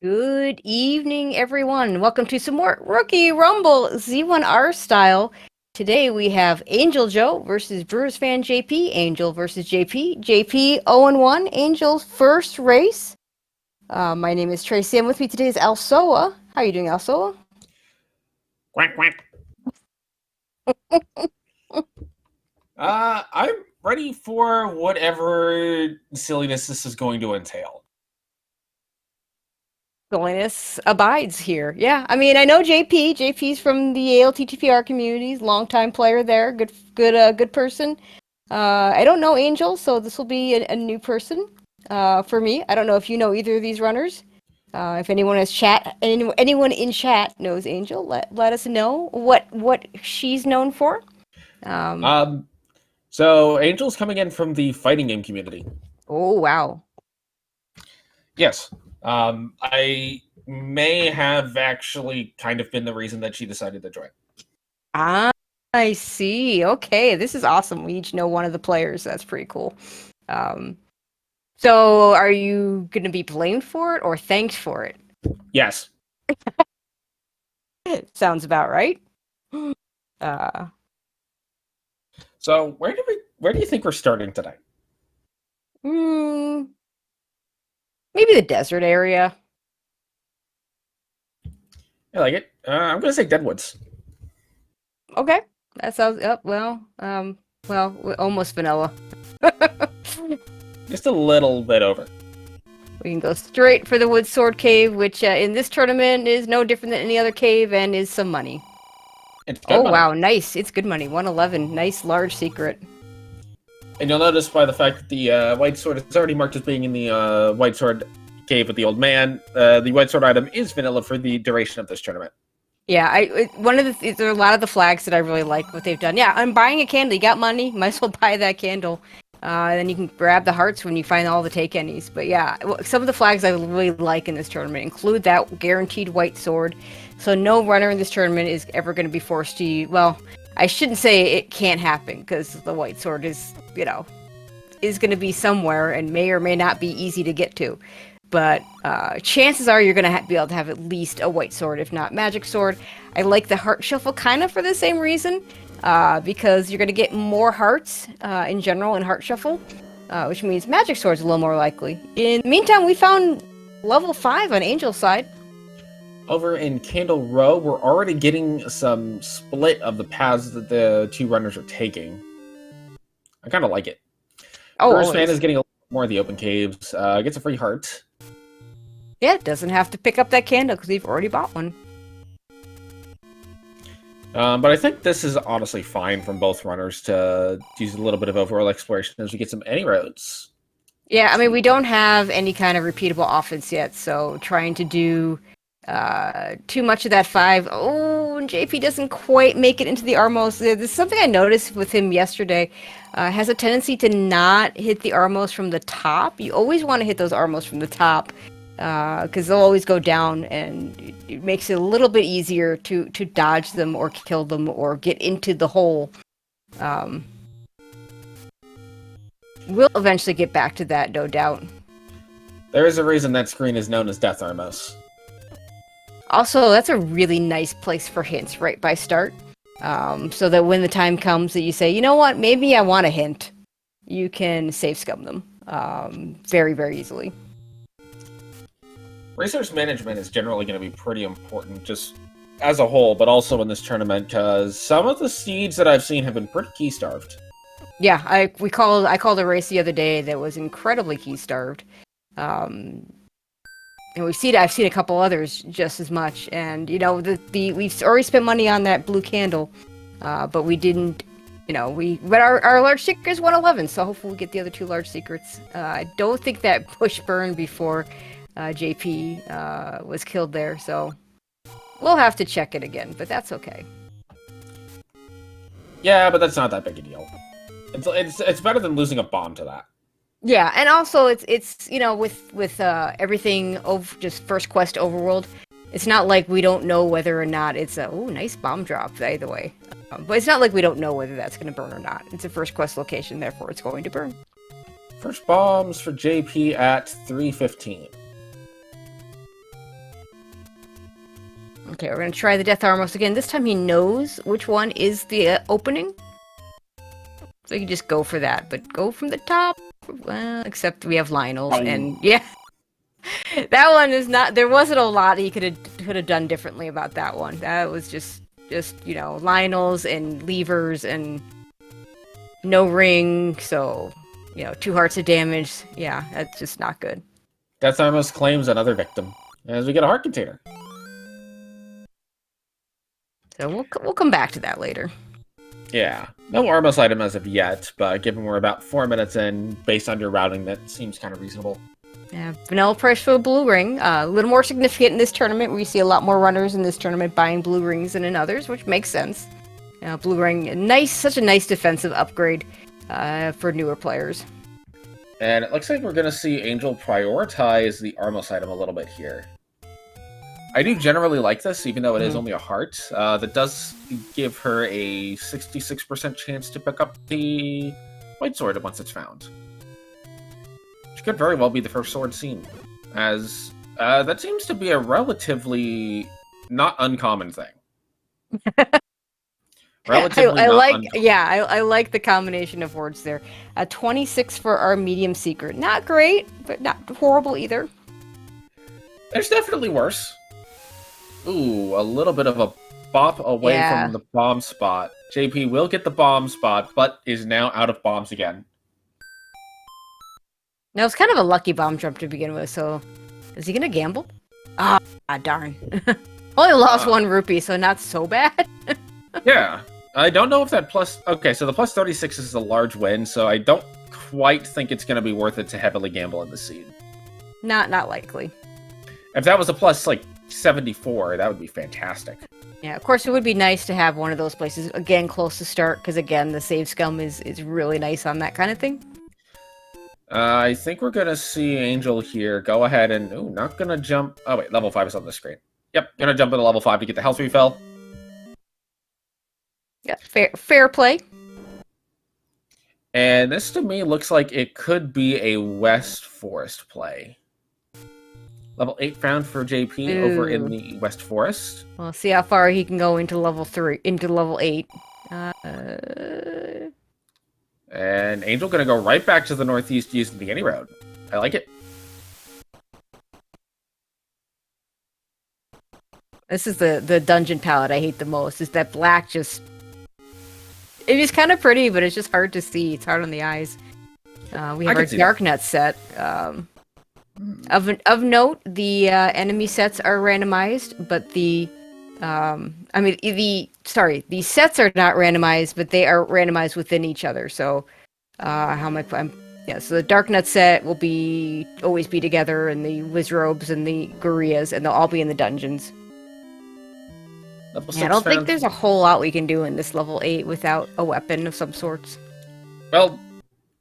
Good evening, everyone. Welcome to some more Rookie Rumble Z1R style. Today we have angelxjo versus BrewersfanJP. Angel versus JP. JP 0-1. Angel's first race. My name is Tracy. And with me today is Alsoa. How are you doing, Alsoa? Quack, quack. I'm ready for whatever silliness this is going to entail. Silliness abides here. Yeah, I mean, I know JP. JP's from the ALTTPR communities, longtime player there. Good person. I don't know Angel, so this will be a new person for me. I don't know if you know either of these runners. If anyone anyone in chat knows Angel, let us know what she's known for. So Angel's coming in from the fighting game community. Oh wow. Yes. I may have actually kind of been the reason that she decided to join. I see. Okay, this is awesome. We each know one of the players. That's pretty cool. So are you going to be blamed for it or thanked for it? Yes. Sounds about right. So where do you think we're starting today? Maybe the desert area. I like it. I'm gonna say Deadwoods. Okay, that sounds. Well, almost vanilla. Just a little bit over. We can go straight for the Wood Sword Cave, which in this tournament is no different than any other cave and is some money. It's good money. Wow, nice. It's good money. 111. Nice large secret. And you'll notice by the fact that the White Sword is already marked as being in the White Sword Cave with the old man, the White Sword item is vanilla for the duration of this tournament. Yeah, there are a lot of the flags that I really like what they've done. Yeah, I'm buying a candle. You got money, might as well buy that candle. Then you can grab the hearts when you find all the take any's. But yeah, some of the flags I really like in this tournament include that guaranteed white sword. So no runner in this tournament is ever going to be forced to use. Well, I shouldn't say it can't happen because the white sword is going to be somewhere and may or may not be easy to get to. But chances are you're going to be able to have at least a white sword, if not magic sword. I like the heart shuffle kind of for the same reason, because you're going to get more hearts in general in heart shuffle, which means magic sword's a little more likely. In the meantime, we found level 5 on Angel's side. Over in Candle Row, we're already getting some split of the paths that the two runners are taking. I kind of like it. BrewersFan is getting a little more of the open caves. Gets a free heart. Yeah, doesn't have to pick up that candle because we've already bought one. But I think this is honestly fine from both runners to use a little bit of overall exploration as we get some any roads. Yeah, I mean, we don't have any kind of repeatable offense yet, so trying to do too much of that 5. Oh, and JP doesn't quite make it into the Armos. There's something I noticed with him yesterday. Has a tendency to not hit the Armos from the top. You always want to hit those Armos from the top, because they'll always go down, and it makes it a little bit easier to dodge them or kill them or get into the hole. We'll eventually get back to that, no doubt. There is a reason that screen is known as Death Armos. Also, that's a really nice place for hints right by start, so that when the time comes that you say, you know what, maybe I want a hint, you can save scum them very, very easily. Resource management is generally going to be pretty important, just as a whole, but also in this tournament, because some of the seeds that I've seen have been pretty key starved. Yeah, I called a race the other day that was incredibly key starved, and I've seen a couple others just as much. And we've already spent money on that blue candle, but we didn't. But our large secret is 111, so hopefully we get the other 2 large secrets. I don't think that push burned before JP was killed there, so we'll have to check it again, but that's okay. Yeah, but that's not that big a deal. It's better than losing a bomb to that. Yeah, and also it's with everything just first quest overworld, it's not like we don't know whether or not it's a nice bomb drop either way. But it's not like we don't know whether that's going to burn or not. It's a first quest location, therefore it's going to burn. First bombs for JP at 3:15. Okay, we're gonna try the Death Armos again. This time he knows which one is the opening. So you can just go for that, but go from the top. Well, except we have Lionel's, and yeah. That one is not. There wasn't a lot he could have done differently about that one. That was just you know, Lionel's and levers and no ring. So you know, 2 hearts of damage. Yeah, that's just not good. Death Armos claims another victim as we get a heart container. So we'll come back to that later. Yeah, no Armos item as of yet, but given we're about 4 minutes in, based on your routing, that seems kind of reasonable. Yeah, vanilla price for a blue ring. A little more significant in this tournament. We see a lot more runners in this tournament buying blue rings than in others, which makes sense. Blue ring, such a nice defensive upgrade for newer players. And it looks like we're going to see Angel prioritize the Armos item a little bit here. I do generally like this, even though it is only a heart. That does give her a 66% chance to pick up the White Sword once it's found. Which could very well be the first sword seen, as that seems to be a relatively not uncommon thing. Relatively I like the combination of words there. 26 for our medium secret. Not great, but not horrible either. There's definitely worse. Ooh, a little bit of a bop away from the bomb spot. JP will get the bomb spot, but is now out of bombs again. Now, it's kind of a lucky bomb jump to begin with, so... Is he gonna gamble? Ah, darn. Only lost 1 rupee, so not so bad. Yeah. I don't know if that plus... Okay, so the plus 36 is a large win, so I don't quite think it's gonna be worth it to heavily gamble in the seed. Not likely. If that was a plus, like, 74, that would be fantastic. Yeah, of course, it would be nice to have one of those places, again, close to start, because, again, the save scum is really nice on that kind of thing. I think we're going to see Angel here go ahead and... Ooh, not going to jump... Oh, wait, level 5 is on the screen. Yep, going to jump into level 5 to get the health refill. Yeah, fair play. And this, to me, looks like it could be a West Forest play. Level 8 found for JP over in the West Forest. We'll see how far he can go into level 8. And Angel going to go right back to the northeast using the Any Road. I like it. This is the dungeon palette I hate the most. Is that black just... It is kind of pretty, but it's just hard to see. It's hard on the eyes. We have our Darknut set. Of note, the enemy sets are randomized, but the sets are not randomized, but they are randomized within each other. So, so the Darknut set will always be together, and the Wizrobes and the Gurias, and they'll all be in the dungeons. I don't think there's a whole lot we can do in this level 8 without a weapon of some sorts. Well,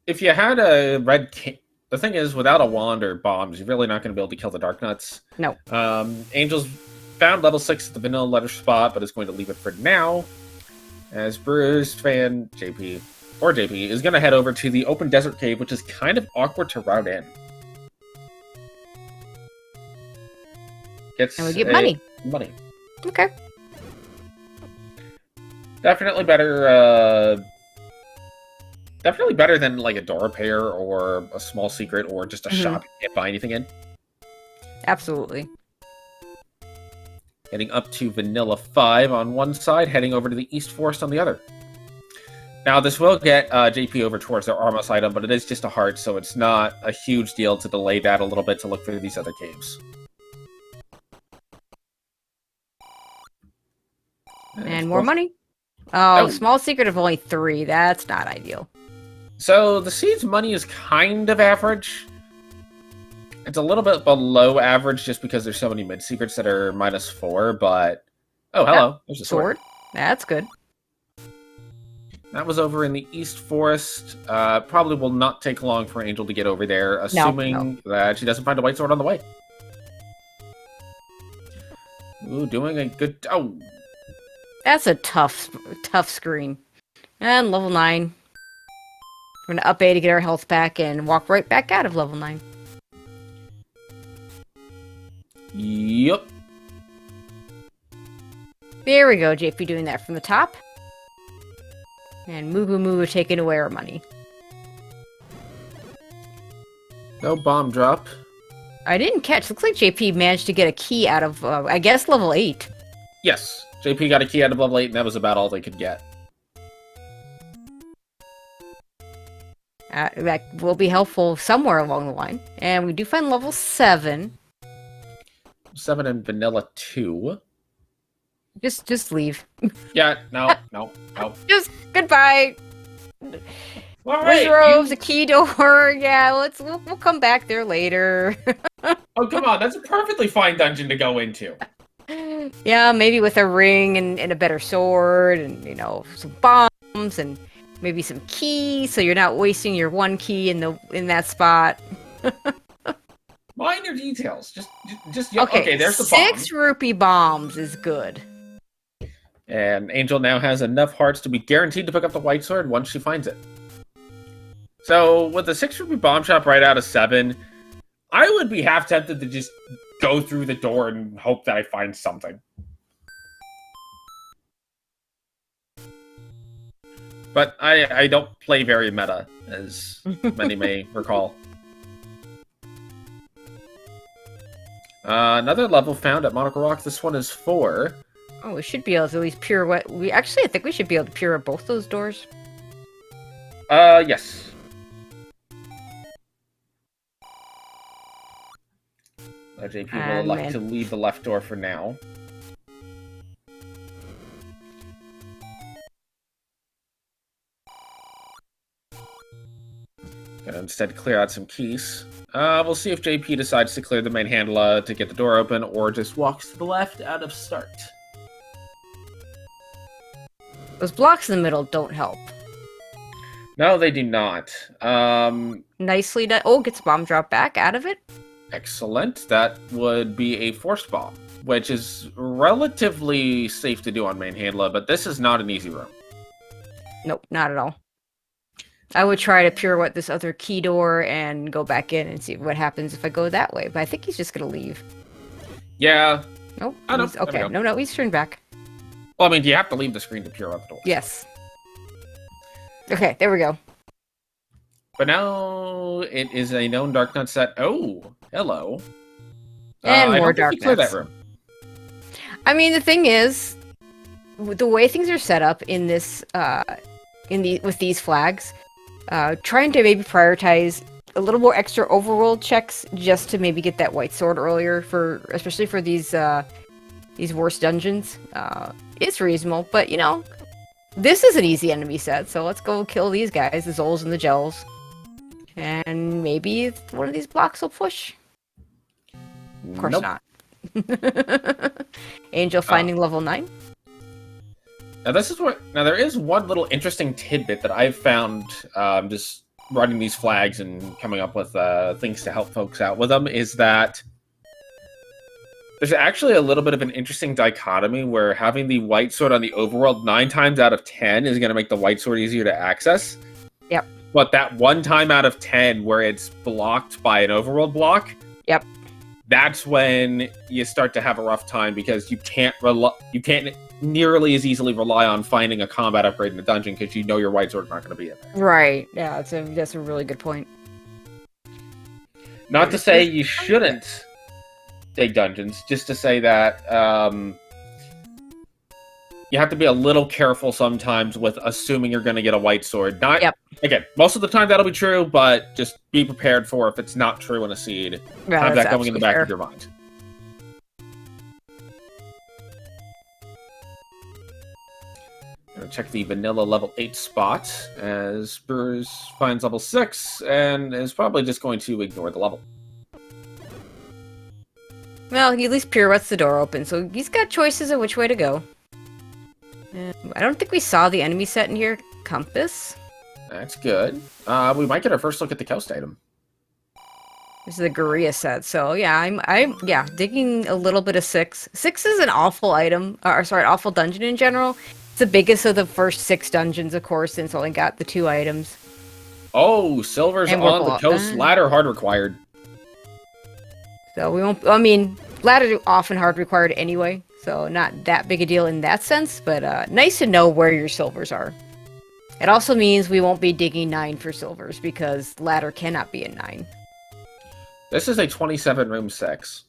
if you had a red... The thing is, without a wand or bombs, you're really not going to be able to kill the Darknuts. No. Angel's found level 6 at the vanilla letter spot, but is going to leave it for now. As BrewersfanJP, or JP, is going to head over to the open desert cave, which is kind of awkward to route in. And we get money. Money. Okay. Definitely better... Definitely better than like a door repair or a small secret or just a shop you can't buy anything in. Absolutely. Heading up to Vanilla 5 on one side, heading over to the East Forest on the other. Now, this will get JP over towards their Armos item, but it is just a heart, so it's not a huge deal to delay that a little bit to look through these other caves. And more money. Oh, small secret of only 3. That's not ideal. So, the seed's money is kind of average. It's a little bit below average just because there's so many mid-secrets that are -4, but... Oh, hello. There's a sword. That's good. That was over in the East Forest. Probably will not take long for Angel to get over there, assuming that she doesn't find a white sword on the way. Ooh, doing a good... Oh! That's a tough screen. And level 9. We're going to up A to get our health back and walk right back out of level 9. Yup. There we go, JP doing that from the top. And Moo taking away our money. No bomb drop. I didn't catch. Looks like JP managed to get a key out of, I guess, level 8. Yes, JP got a key out of level 8, and that was about all they could get. That will be helpful somewhere along the line. And we do find level 7. 7 and vanilla 2. Just leave. Yeah, no. Just goodbye. All right, Roves, a key door. Yeah, we'll come back there later. Oh, come on, that's a perfectly fine dungeon to go into. Yeah, maybe with a ring and a better sword and, you know, some bombs and maybe some keys, so you're not wasting your one key in that spot. Minor details. Just okay, there's the bomb. 6 rupee bombs is good. And Angel now has enough hearts to be guaranteed to pick up the white sword once she finds it. So, with the 6 rupee bomb shop right out of 7, I would be half tempted to just go through the door and hope that I find something. But I don't play very meta, as many may recall. Another level found at Monocle Rock. This one is 4. Oh, we should be able to at least pirouette. I think we should be able to pirouette both those doors. Yes. JP will elect to leave the left door for now. Gonna instead clear out some keys. We'll see if JP decides to clear the main handle to get the door open, or just walks to the left out of start. Those blocks in the middle don't help. No, they do not. Nicely done. Oh, gets bomb drop back out of it. Excellent. That would be a forced bomb, which is relatively safe to do on main handler, but this is not an easy room. Nope, not at all. I would try to pirouette this other key door and go back in and see what happens if I go that way, but I think he's just gonna leave. Yeah. Nope. Okay, no, he's turned back. Well, I mean, do you have to leave the screen to pirouette the door? Yes. Okay, there we go. But now it is a known dark nut set. Oh, hello. And more dark nuts. Clear that room. I mean, the thing is, the way things are set up in this, with these flags, trying to maybe prioritize a little more extra overworld checks just to maybe get that white sword earlier, especially for these worst dungeons, is reasonable. But you know, this is an easy enemy set, so let's go kill these guys, the Zols and the Gels. And maybe one of these blocks will push. Of course not. Angel finding level 9. Now there is one little interesting tidbit that I've found just running these flags and coming up with things to help folks out with them, is that there's actually a little bit of an interesting dichotomy where having the white sword on the overworld 9 times out of 10 is going to make the white sword easier to access. Yep. But that 1 time out of 10 where it's blocked by an overworld block, yep, that's when you start to have a rough time, because you can't nearly as easily rely on finding a combat upgrade in a dungeon because you know your white sword's not going to be in there. Right. Yeah, that's a really good point. Not to say you shouldn't take dungeons, just to say that you have to be a little careful sometimes with assuming you're going to get a white sword. Again, most of the time that'll be true, but just be prepared for if it's not true in a seed. Yeah, have that going in the back of your mind. Gonna check the vanilla level 8 spot as Brewers finds level 6 and is probably just going to ignore the level. Well, he at least pirouettes the door open, so he's got choices of which way to go. I don't think we saw the enemy set in here. Compass. That's good. We might get our first look at the coast item. This is the Guerrilla set, so yeah, I'm digging a little bit of 6. 6 is an awful item, awful dungeon in general. It's the biggest of the first 6 dungeons, of course, since only got the 2 items. Oh, silver's on the coast, ladder hard required. So we won't. I mean, ladder often hard required anyway, So not that big a deal in that sense, but nice to know where your silvers are. It also means we won't be digging 9 for silvers, because ladder cannot be a 9. This is a 27 room 6.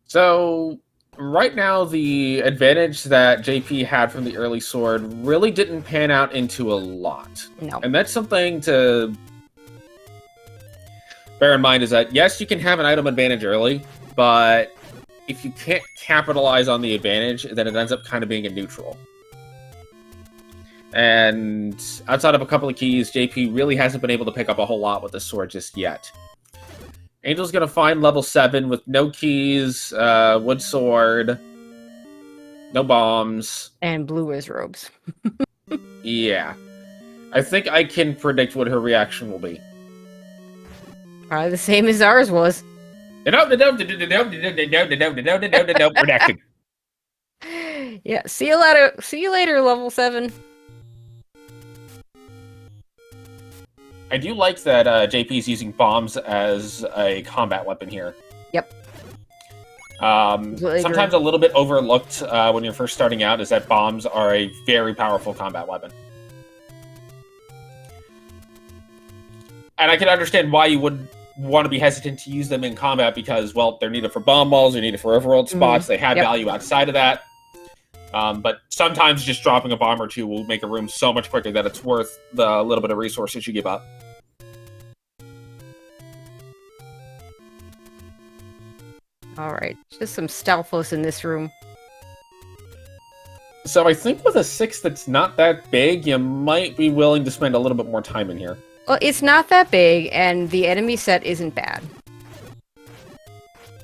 So, right now, the advantage that JP had from the early sword really didn't pan out into a lot. No. And that's something to bear in mind, is that, yes, you can have an item advantage early, but if you can't capitalize on the advantage, then it ends up kind of being a neutral. And outside of a couple of keys, JP really hasn't been able to pick up a whole lot with the sword just yet. Angel's going to find level 7 with no keys, wood sword, no bombs. And blue whiz robes. Yeah. I think I can predict what her reaction will be. Probably the same as ours was. Redacted. Yeah, see you later. See you later, level 7. I do like that JP's using bombs as a combat weapon here. Yep. Sometimes a little bit overlooked when you're first starting out is that bombs are a very powerful combat weapon. And I can understand why you would want to be hesitant to use them in combat because, well, they're needed for bomb walls, they're needed for overworld spots, they have value outside of that. But sometimes just dropping a bomb or two will make a room so much quicker that it's worth the little bit of resources you give up. Alright, just some Stalfos in this room. So I think with a 6 that's not that big, you might be willing to spend a little bit more time in here. Well, it's not that big, and the enemy set isn't bad.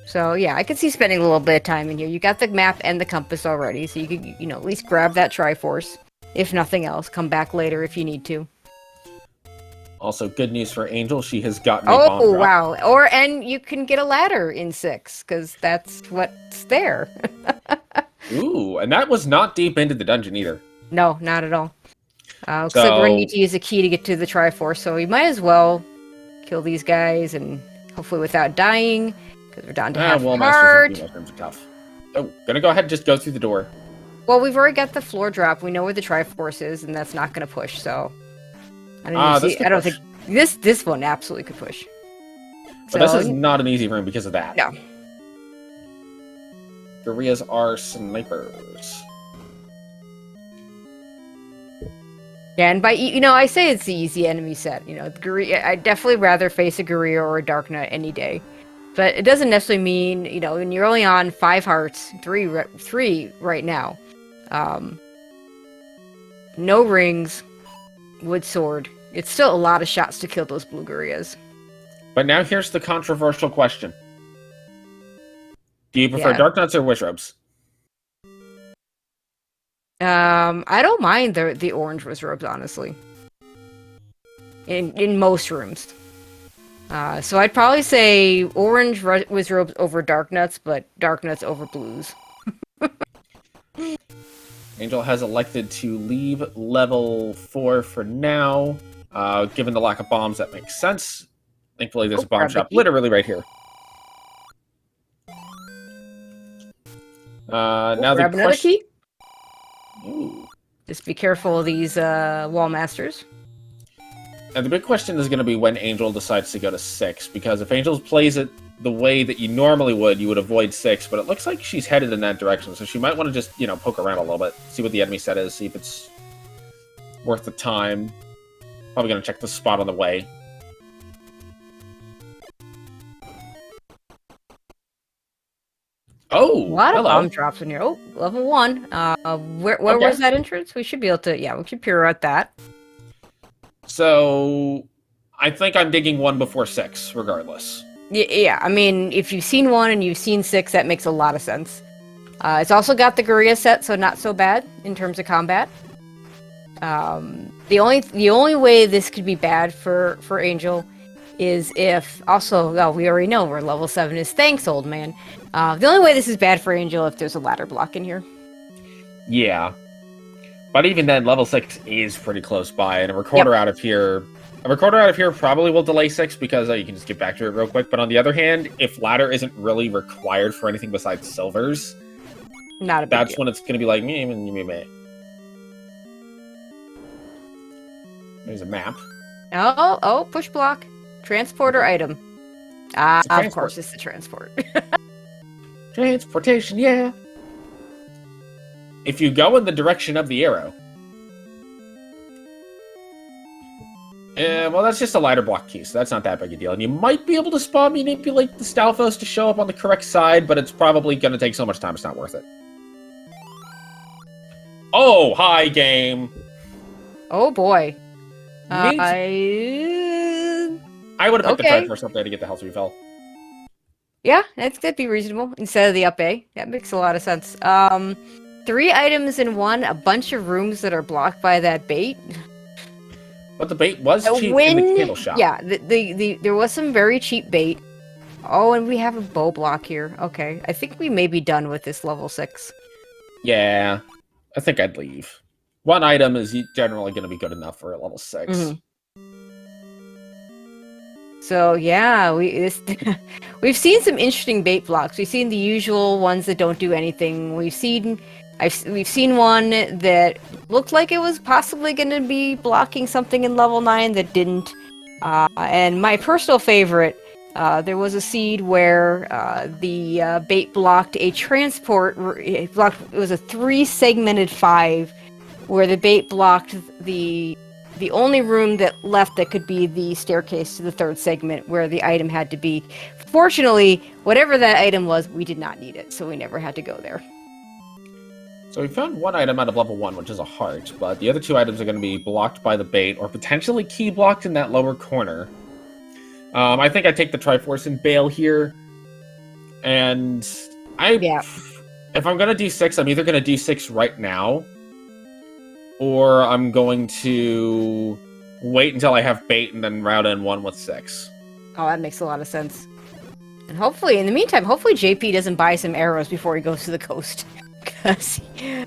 So, yeah, I could see spending a little bit of time in here. You got the map and the compass already, so you could, you know, at least grab that Triforce. If nothing else, come back later if you need to. Also, good news for Angel, she has gotten a bomb drop. Oh, wow. And you can get a ladder in 6, because that's what's there. Ooh, and that was not deep into the dungeon either. No, not at all. Looks like we're going to need to use a key to get to the Triforce, so we might as well kill these guys, and hopefully without dying, because we're down to half heart. Mushrooms are tough. Oh, gonna go ahead and just go through the door. Well, we've already got the floor drop. We know where the Triforce is, and that's not going to push, so... I don't think... This one absolutely could push. But this is not an easy room because of that. No. Gorillas are snipers. Yeah, and by, you know, I say it's the easy enemy set. You know, I'd definitely rather face a Gorilla or a Dark Knight any day. But it doesn't necessarily mean, you know, when you're only on 5 hearts, 3 right now. No rings, wood sword. It's still a lot of shots to kill those blue Gorillas. But now here's the controversial question. Do you prefer Dark Knights or Wish Robes? I don't mind the orange Wish Robes, honestly. In most rooms. So I'd probably say orange Wish Robes over Dark Nuts, but Dark Nuts over blues. Angel has elected to leave level 4 for now. Given the lack of bombs, that makes sense. Thankfully, there's a bomb shop literally right here. Now grab another key. Ooh. Just be careful of these wall masters. And the big question is going to be when Angel decides to go to 6, because if Angel plays it the way that you normally would, you would avoid 6, but it looks like she's headed in that direction, so she might want to just, you know, poke around a little bit, see what the enemy set is, see if it's worth the time. Probably going to check the spot on the way. Oh, a lot of bomb drops in here. Oh, level 1. Where was that entrance? We should be able to, we should pirouette that. So, I think I'm digging 1 before 6, regardless. Yeah, I mean, if you've seen 1 and you've seen 6, that makes a lot of sense. It's also got the Gorilla set, so not so bad in terms of combat. The only way this could be bad for Angel is if, also, well, we already know where level 7 is. Thanks, old man. The only way this is bad for Angel if there's a ladder block in here. Yeah. But even then, level 6 is pretty close by, and a recorder out of here A recorder out of here probably will delay 6 because you can just get back to it real quick. But on the other hand, if ladder isn't really required for anything besides silvers, not a big that's deal. when it's going to be like, meh. There's a map. Oh, push block. Transporter item. Ah, of course, it's the transport. Transportation, yeah. If you go in the direction of the arrow. Well, that's just a ladder block key, so that's not that big a deal. And you might be able to spawn manipulate the Stalfos to show up on the correct side, but it's probably going to take so much time, it's not worth it. Oh, hi, game. Oh, boy. I would have picked the Triforce up there to get the health refill. Yeah, that'd be reasonable instead of the up A. That makes a lot of sense. 3 items in 1, a bunch of rooms that are blocked by that bait. But the bait was cheap in the candle shop. Yeah, there was some very cheap bait. Oh, and we have a bow block here. Okay, I think we may be done with this level 6. Yeah, I think I'd leave. 1 item is generally going to be good enough for a level 6. Mm-hmm. So yeah, we've seen some interesting bait blocks. We've seen the usual ones that don't do anything. We've seen one that looked like it was possibly going to be blocking something in level 9 that didn't. And my personal favorite, there was a seed where the bait blocked a transport. It was a 3-segmented 5, where the bait blocked the only room that left that could be the staircase to the 3rd segment where the item had to be. Fortunately, whatever that item was, we did not need it, so we never had to go there. So we found 1 item out of level 1, which is a heart, but the other 2 items are going to be blocked by the bait, or potentially key blocked in that lower corner. I think I take the Triforce and bail here, and if I'm going to do 6, I'm either going to do 6 right now, or I'm going to wait until I have bait and then route in 1 with 6. Oh, that makes a lot of sense. And hopefully, in the meantime, JP doesn't buy some arrows before he goes to the coast. Because he's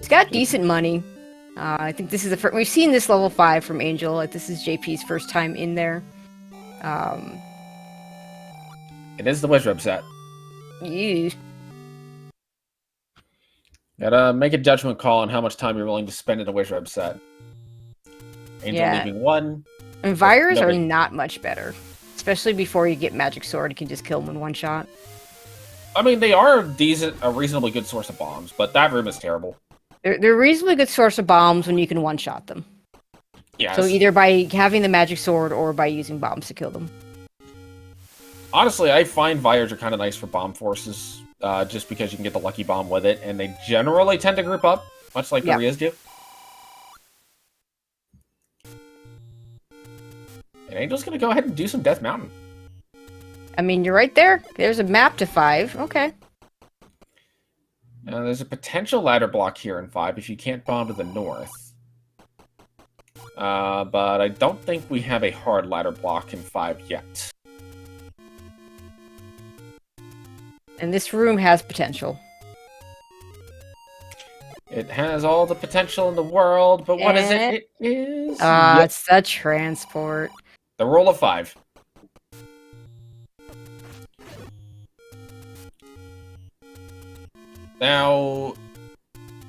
got decent money. I think this is the first... We've seen this level 5 from Angel. Like, this is JP's first time in there. It is the Wizard set. Yeah. Gotta make a judgment call on how much time you're willing to spend in a Wizard set. Angel leaving 1. And Virus are not much better. Especially before you get Magic Sword, you can just kill them in 1 shot. I mean, they are a reasonably good source of bombs, but that room is terrible. They're a reasonably good source of bombs when you can 1-shot them. Yes. So either by having the Magic Sword or by using bombs to kill them. Honestly, I find Vires are kind of nice for bomb forces, just because you can get the lucky bomb with it, and they generally tend to group up, much like the Rias do. And Angel's going to go ahead and do some Death Mountain. I mean, you're right there. There's a map to 5. Okay. There's a potential ladder block here in 5 if you can't bomb to the north. But I don't think we have a hard ladder block in 5 yet. And this room has potential. It has all the potential in the world, but what is it? It is... It's the transport. The rule of 5. Now,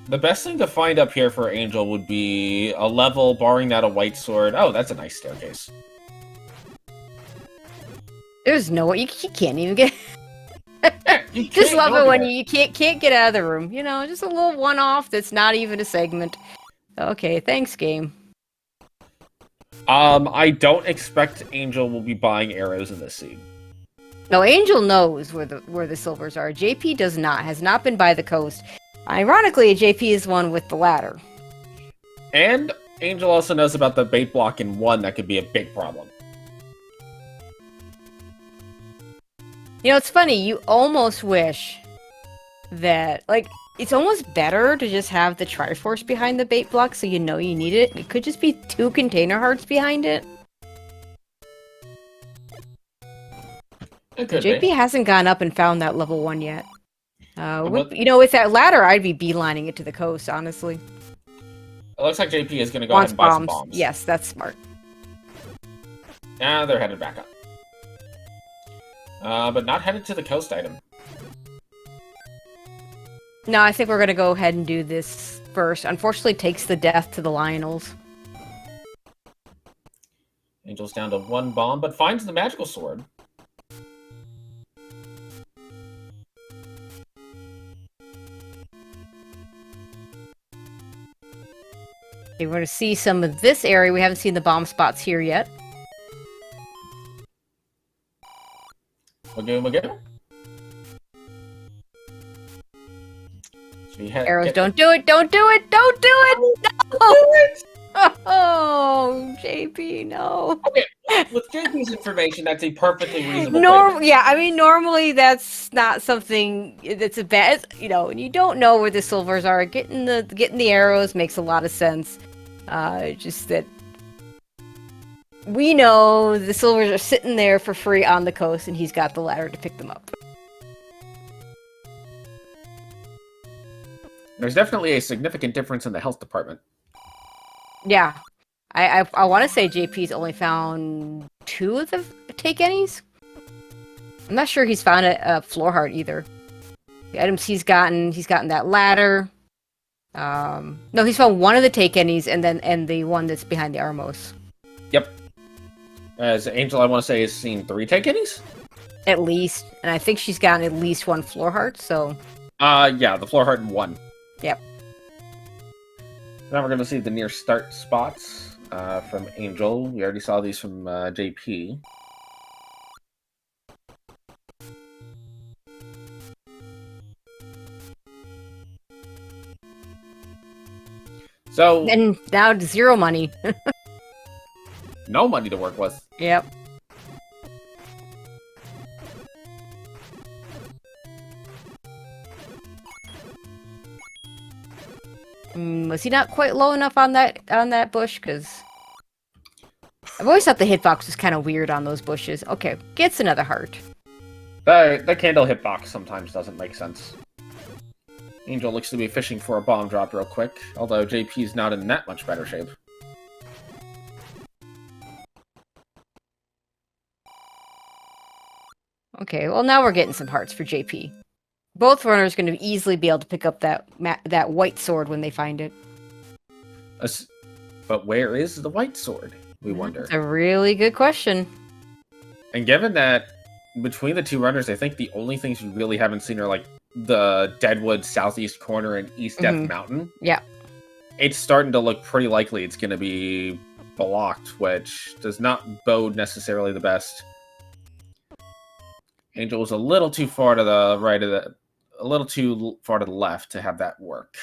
the best thing to find up here for Angel would be a level, barring that a white sword. Oh, that's a nice staircase. There's no way. You can't even get... You just love it when you can't get out of the room. You know, just a little one-off that's not even a segment. Okay, thanks, game. I don't expect Angel will be buying arrows in this scene. No, Angel knows where the silvers are. JP does not. Has not been by the coast. Ironically, JP is one with the ladder. And Angel also knows about the bait block in 1 that could be a big problem. You know, it's funny. You almost wish that, like, it's almost better to just have the Triforce behind the bait block so you know you need it. It could just be 2 container hearts behind it. It could JP be. hasn't gone up and found that level 1 yet. You know, with that ladder, I'd be beelining it to the coast, honestly. It looks like JP is going to go ahead and buy some bombs. Yes, that's smart. Now they're headed back up. But not headed to the coast item. No, I think we're going to go ahead and do this first. Unfortunately, it takes the death to the Lionels. Angel's down to 1 bomb, but finds the magical sword. Okay, we're going to see some of this area. We haven't seen the bomb spots here yet. Magoo. Arrows, don't do it! Don't do it! Don't do it! No! Oh, JP, no. Okay, with JP's information, that's a perfectly reasonable Yeah, I mean, normally that's not something that's a bad, and you don't know where the silvers are. Getting the arrows makes a lot of sense. Just that we know the silvers are sitting there for free on the coast, and he's got the ladder to pick them up. There's definitely a significant difference in the health department. Yeah. I want to say JP's only found 2 of the take any's. I'm not sure he's found a floor heart either. The items he's gotten that ladder. No, he's found 1 of the take any's and the one that's behind the Armos. Yep. As Angel, I want to say, has seen 3 take any's? At least. And I think she's gotten at least 1 floor heart, so... Yeah, the floor heart and 1. Yep. Now we're going to see the near start spots from Angel. We already saw these from JP. So... And now 0 money. No money to work with. Yep. Was he not quite low enough on that bush? Because I've always thought the hitbox was kind of weird on those bushes. Okay, gets another heart. The candle hitbox sometimes doesn't make sense. Angel looks to be fishing for a bomb drop real quick, although JP's not in that much better shape. Okay, well now we're getting some hearts for JP. Both runners going to easily be able to pick up that white sword when they find it. But where is the white sword, we wonder? That's a really good question. And given that between the 2 runners, I think the only things we really haven't seen are like the Deadwood southeast corner and East Death Mountain. Yeah. It's starting to look pretty likely it's going to be blocked, which does not bode necessarily the best. Angel was a little too far to the right of a little too far to the left to have that work.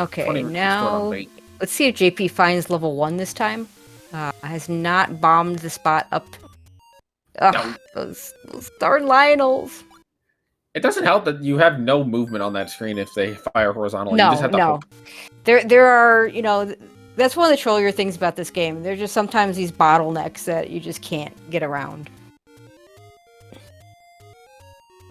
Okay, now let's see if JP finds level 1 this time. Has not bombed the spot up. Ugh, no. Those darn Lionels. It doesn't help that you have no movement on that screen if they fire horizontally. No, you just have to no. There are, that's one of the trollier things about this game. There's just sometimes these bottlenecks that you just can't get around.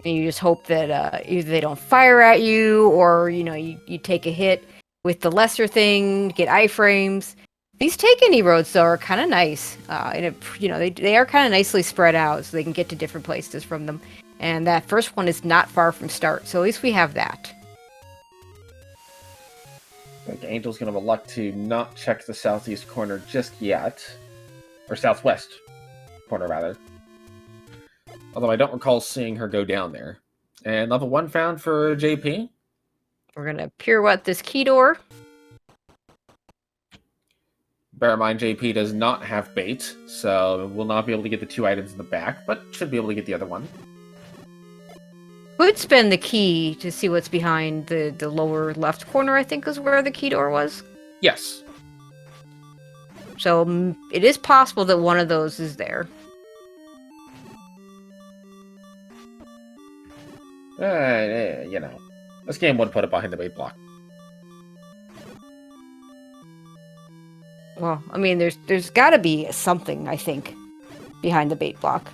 And you just hope that either they don't fire at you, or you take a hit with the lesser thing, get iframes. These take any roads though are kind of nice. They are kind of nicely spread out, so they can get to different places from them. And that first one is not far from start, so at least we have that. I think Angel's going to elect to not check the southeast corner just yet. Or southwest corner, rather. Although I don't recall seeing her go down there. And level 1 found for JP. We're going to pirouette this key door. Bear in mind, JP does not have bait, so we'll not be able to get the 2 items in the back, but should be able to get the other one. Could spend the key to see what's behind the lower left corner, I think is where the key door was. Yes. So it is possible that one of those is there. This game would put it behind the bait block. Well, I mean, there's got to be something, I think, behind the bait block.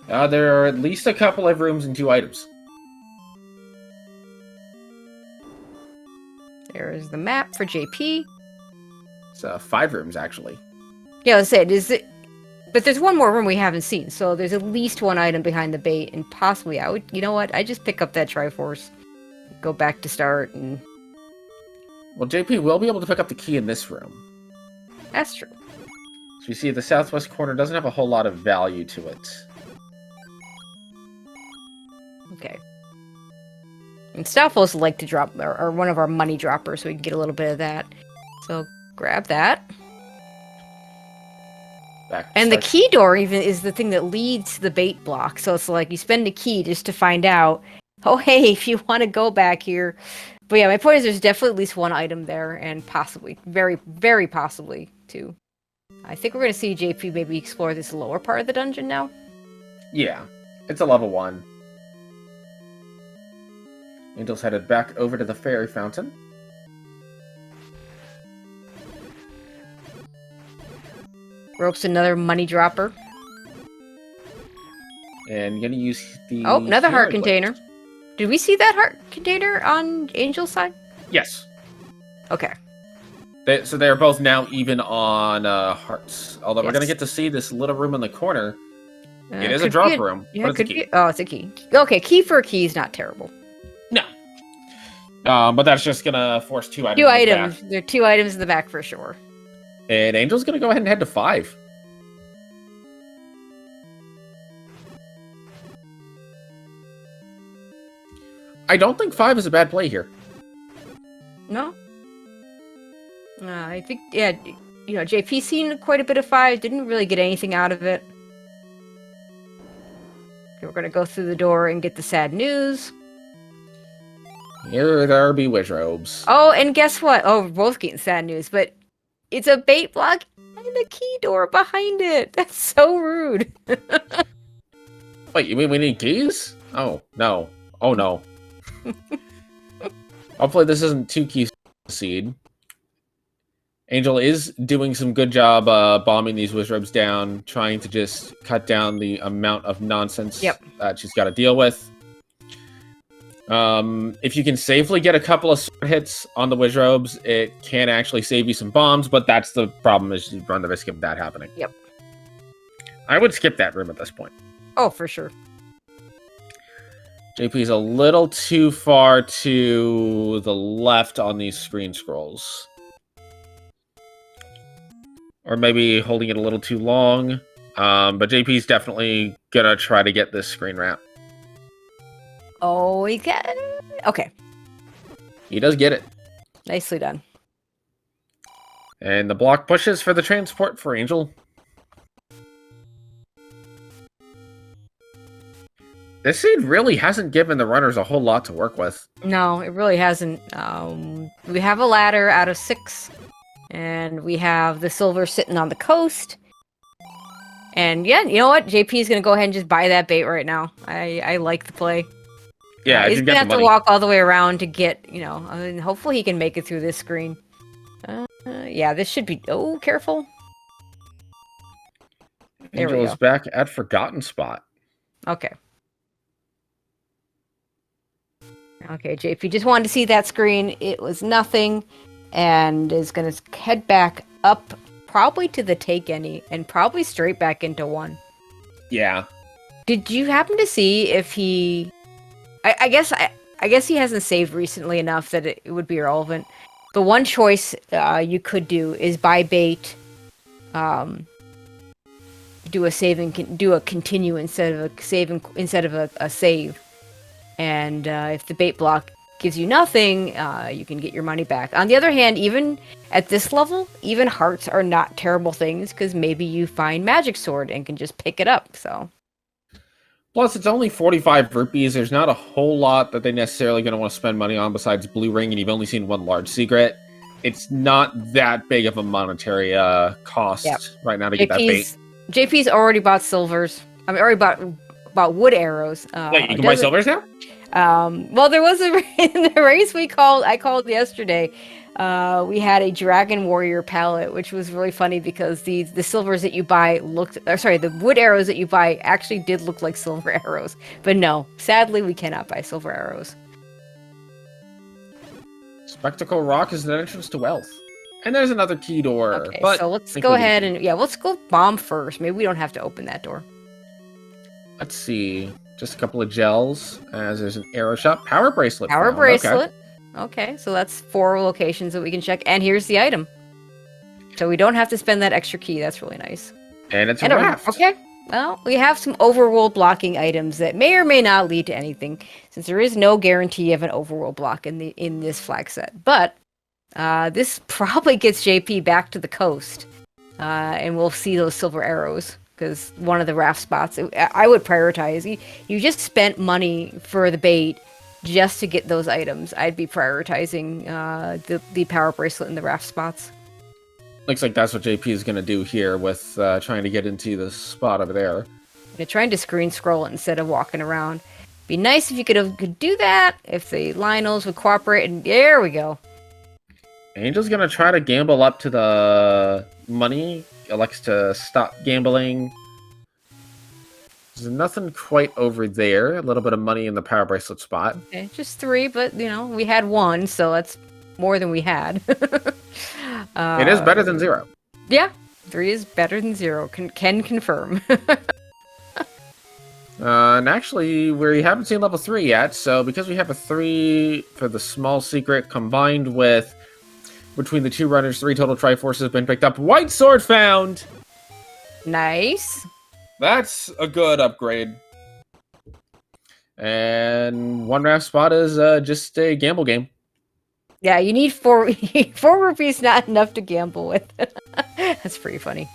There are at least a couple of rooms and 2 items. There's the map for JP. It's 5 rooms, actually. Yeah, let's say it is. But there's one more room we haven't seen, so there's at least one item behind the bait, and possibly I would. You know what? I just pick up that Triforce, go back to start, and. Well, JP will be able to pick up the key in this room. That's true. So you see, the southwest corner doesn't have a whole lot of value to it. Okay. And Stalfos like to drop, or one of our money droppers, so we can get a little bit of that. So grab that. And the key door even is the thing that leads to the bait block. So it's like you spend a key just to find out, oh, hey, if you want to go back here. But yeah, my point is there's definitely at least one item there, and possibly, very, very possibly, two. I think we're going to see JP maybe explore this lower part of the dungeon now. Yeah, it's a level 1. Angel's headed back over to the fairy fountain. Rope's another money dropper. And gonna use the... Oh, another heart container. Did we see that heart container on Angel's side? Yes. Okay. So they're both now even on hearts. Although yes. We're gonna get to see this little room in the corner. It is a drop room. Yeah, it could be. Oh, it's a key. Okay, key for a key is not terrible. No. But that's just gonna force 2 items. 2 items. There are 2 items in the back for sure. And Angel's gonna go ahead and head to 5. I don't think 5 is a bad play here. No? I think, yeah, you know, JP's seen quite a bit of 5, didn't really get anything out of it. Okay, we're gonna go through the door and get the sad news. Here there be wish robes. Oh, and guess what? Oh, we're both getting sad news, but it's a bait block and a key door behind it. That's so rude. Wait, you mean we need keys? Oh, no. Oh, no. Hopefully this isn't 2 keys seed. Angel is doing some good job bombing these wizards down, trying to just cut down the amount of nonsense that she's got to deal with. If you can safely get a couple of sword hits on the wizards, it can actually save you some bombs, but that's the problem, is you run the risk of that happening. Yep. I would skip that room at this point. Oh, for sure. JP's a little too far to the left on these screen scrolls. Or maybe holding it a little too long. But JP's definitely gonna try to get this screen wrap. Oh, he got it. Okay. He does get it. Nicely done. And the block pushes for the transport for Angel. This seed really hasn't given the runners a whole lot to work with. No, it really hasn't. We have a ladder out of 6. And we have the silver sitting on the coast. And yeah, you know what? JP is going to go ahead and just buy that bait right now. I like the play. Yeah, he's going to have to walk all the way around to get, you know, I mean, hopefully he can make it through this screen. Yeah, this should be... Oh, careful. Angel is back at Forgotten Spot. Okay. Okay, JP just wanted to see that screen. It was nothing. And is going to head back up, probably to the take any, and probably straight back into 1. Yeah. Did you happen to see if he... I guess he hasn't saved recently enough that it would be relevant. The one choice you could do is buy bait, do a save and do a continue instead of a save. And if the bait block gives you nothing, you can get your money back. On the other hand, even at this level, even hearts are not terrible things, because maybe you find Magic Sword and can just pick it up, so... Plus, it's only 45 rupees. There's not a whole lot that they're necessarily going to want to spend money on besides Blue Ring, and you've only seen 1 large secret. It's not that big of a monetary cost right now to get that bait. JP's already bought silvers. I mean, already bought wood arrows. Wait, you can buy silvers now? Well, there was in the race I called yesterday. We had a Dragon Warrior palette, which was really funny because the silvers that you buy the wood arrows that you buy actually did look like silver arrows. But no, sadly, we cannot buy silver arrows. Spectacle Rock is an entrance to wealth. And there's another key door. Okay, but so let's go ahead and let's go bomb first. Maybe we don't have to open that door. Let's see. Just a couple of gels. As there's an arrow shop. Power bracelet. Power bracelet. Okay, so that's 4 locations that we can check. And here's the item. So we don't have to spend that extra key. That's really nice. And it's a raft. Okay. Well, we have some overworld blocking items that may or may not lead to anything, since there is no guarantee of an overworld block in this flag set. But this probably gets JP back to the coast, and we'll see those silver arrows, because one of the raft spots I would prioritize. You just spent money for the bait just to get those items. I'd be prioritizing the power bracelet and the raft spots. Looks like that's what JP is going to do here with trying to get into the spot over there. You're trying to screen scroll it instead of walking around. Be nice if you could do that, if the Lionels would cooperate, and there we go. Angel's going to try to gamble up to the money. Elects to stop gambling. There's nothing quite over there. A little bit of money in the power bracelet spot. Okay, just 3, but, we had 1, so that's more than we had. It is better than 0. Yeah, 3 is better than 0. Can confirm. And actually, we haven't seen level 3 yet, so because we have a 3 for the small secret combined with between the 2 runners, 3 total Triforces have been picked up. White sword found! Nice. That's a good upgrade. And 1 raft spot is just a gamble game. Yeah, you need 4. 4 rupees, not enough to gamble with. That's pretty funny.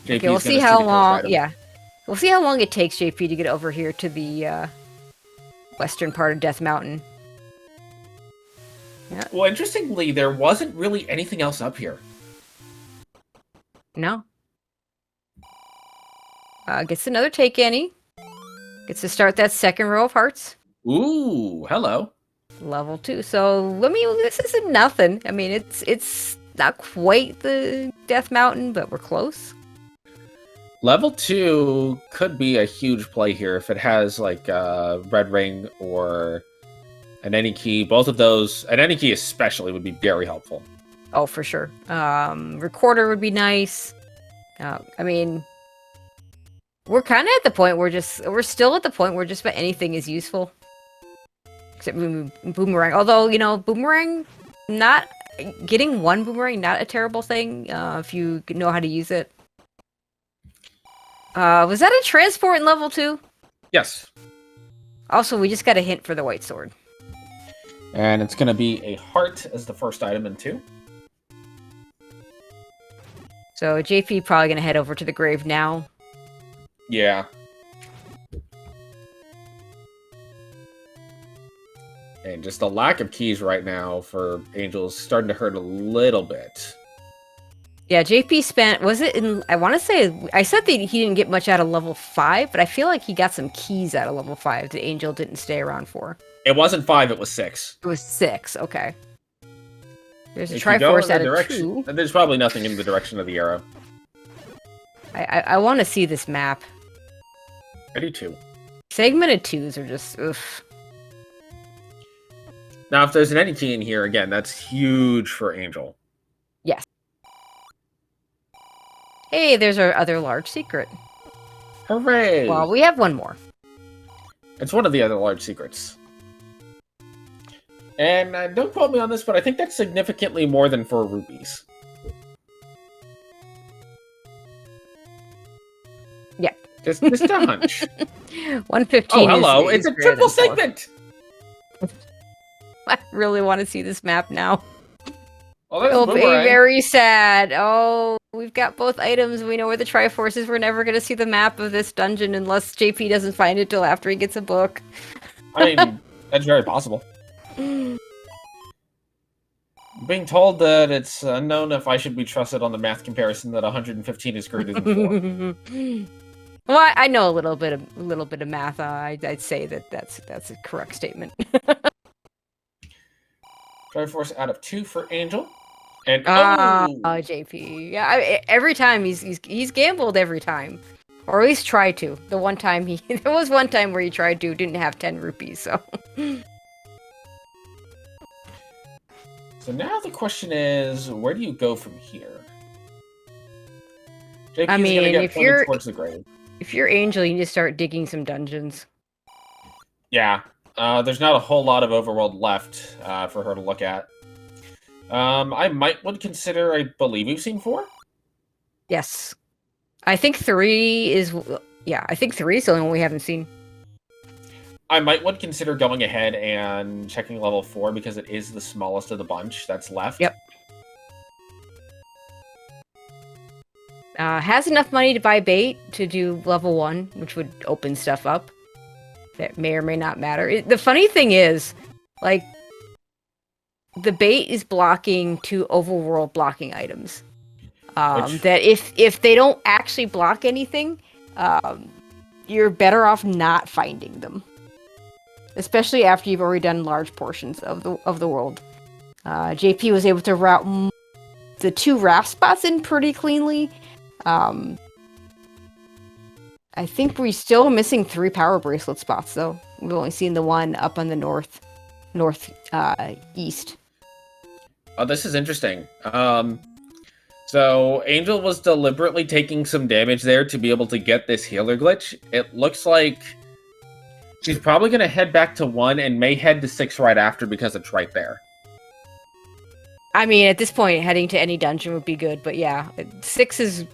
Okay, we'll see how long. Yeah, we'll see how long it takes JP to get over here to the western part of Death Mountain. Yeah. Well, interestingly, there wasn't really anything else up here. No. Gets another take any. Gets to start that second row of hearts. Ooh, hello. Level 2. So, this isn't nothing. I mean, it's not quite the Death Mountain, but we're close. Level 2 could be a huge play here if it has, like, Red Ring or an any key. Both of those, an any key especially, would be very helpful. Oh, for sure. Recorder would be nice. I mean, we're kind of at the point where we're still at the point where just about anything is useful. Except boomerang. Although, boomerang, getting 1 boomerang, not a terrible thing, if you know how to use it. Was that a transport in level 2? Yes. Also, we just got a hint for the white sword. And it's going to be a heart as the first item in 2. So JP probably going to head over to the grave now. Yeah. And just the lack of keys right now for Angel is starting to hurt a little bit. Yeah, JP spent, I want to say, I said that he didn't get much out of level 5, but I feel like he got some keys out of level 5 that Angel didn't stay around for. It wasn't 5, it was 6. It was 6, okay. There's a Triforce out of 2. There's probably nothing in the direction of the arrow. I want to see this map. I do too. Segmented 2s are just, oof. Now, if there's an any key in here, again, that's huge for Angel. Yes. Hey, there's our other large secret. Hooray! Well, we have 1 more. It's one of the other large secrets. And don't quote me on this, but I think that's significantly more than 4 rupees. Yeah. Just a hunch. 115. Oh, hello! It's a triple segment! I really want to see this map now. Well, it'll be very sad. Oh, we've got both items. We know where the Triforce is. We're never going to see the map of this dungeon unless JP doesn't find it till after he gets a book. I mean, that's very possible. Being told that it's unknown if I should be trusted on the math comparison that 115 is greater than 4. Well, I know a little bit of math. I'd say that's a correct statement. Triforce out of 2 for Angel. And JP. Yeah, every time he's gambled every time, or at least tried to. The one time there was one time where he tried to, didn't have 10 rupees. So So now the question is, where do you go from here? JP I mean, gonna get pointed towards the grave. If you're Angel, you need to start digging some dungeons. Yeah, there's not a whole lot of overworld left for her to look at. I would consider. I believe we've seen 4. Yes, I think 3 is. Yeah, I think 3 is the only one we haven't seen. I would consider going ahead and checking level 4 because it is the smallest of the bunch that's left. Yep. Has enough money to buy bait to do level 1, which would open stuff up that may or may not matter. The funny thing is, like, the bait is blocking 2 overworld blocking items. That if they don't actually block anything, you're better off not finding them. Especially after you've already done large portions of the world. JP was able to route the 2 raft spots in pretty cleanly. I think we're still missing 3 power bracelet spots, though. We've only seen the one up on the northeast. Oh, this is interesting. So Angel was deliberately taking some damage there to be able to get this healer glitch. It looks like she's probably going to head back to 1 and may head to 6 right after because it's right there. I mean, at this point, heading to any dungeon would be good, but yeah, 6 is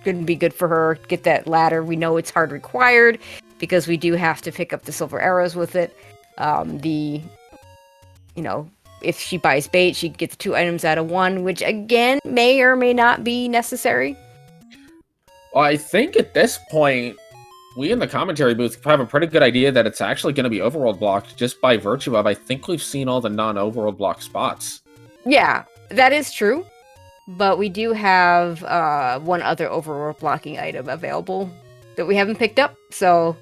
going to be good for her. Get that ladder. We know it's hard required because we do have to pick up the silver arrows with it. If she buys bait, she gets 2 items out of 1, which again may or may not be necessary. Well, I think at this point, we in the commentary booth have a pretty good idea that it's actually going to be overworld blocked just by virtue of I think we've seen all the non-overworld block spots. Yeah, that is true. But we do have 1 other overworld blocking item available that we haven't picked up. So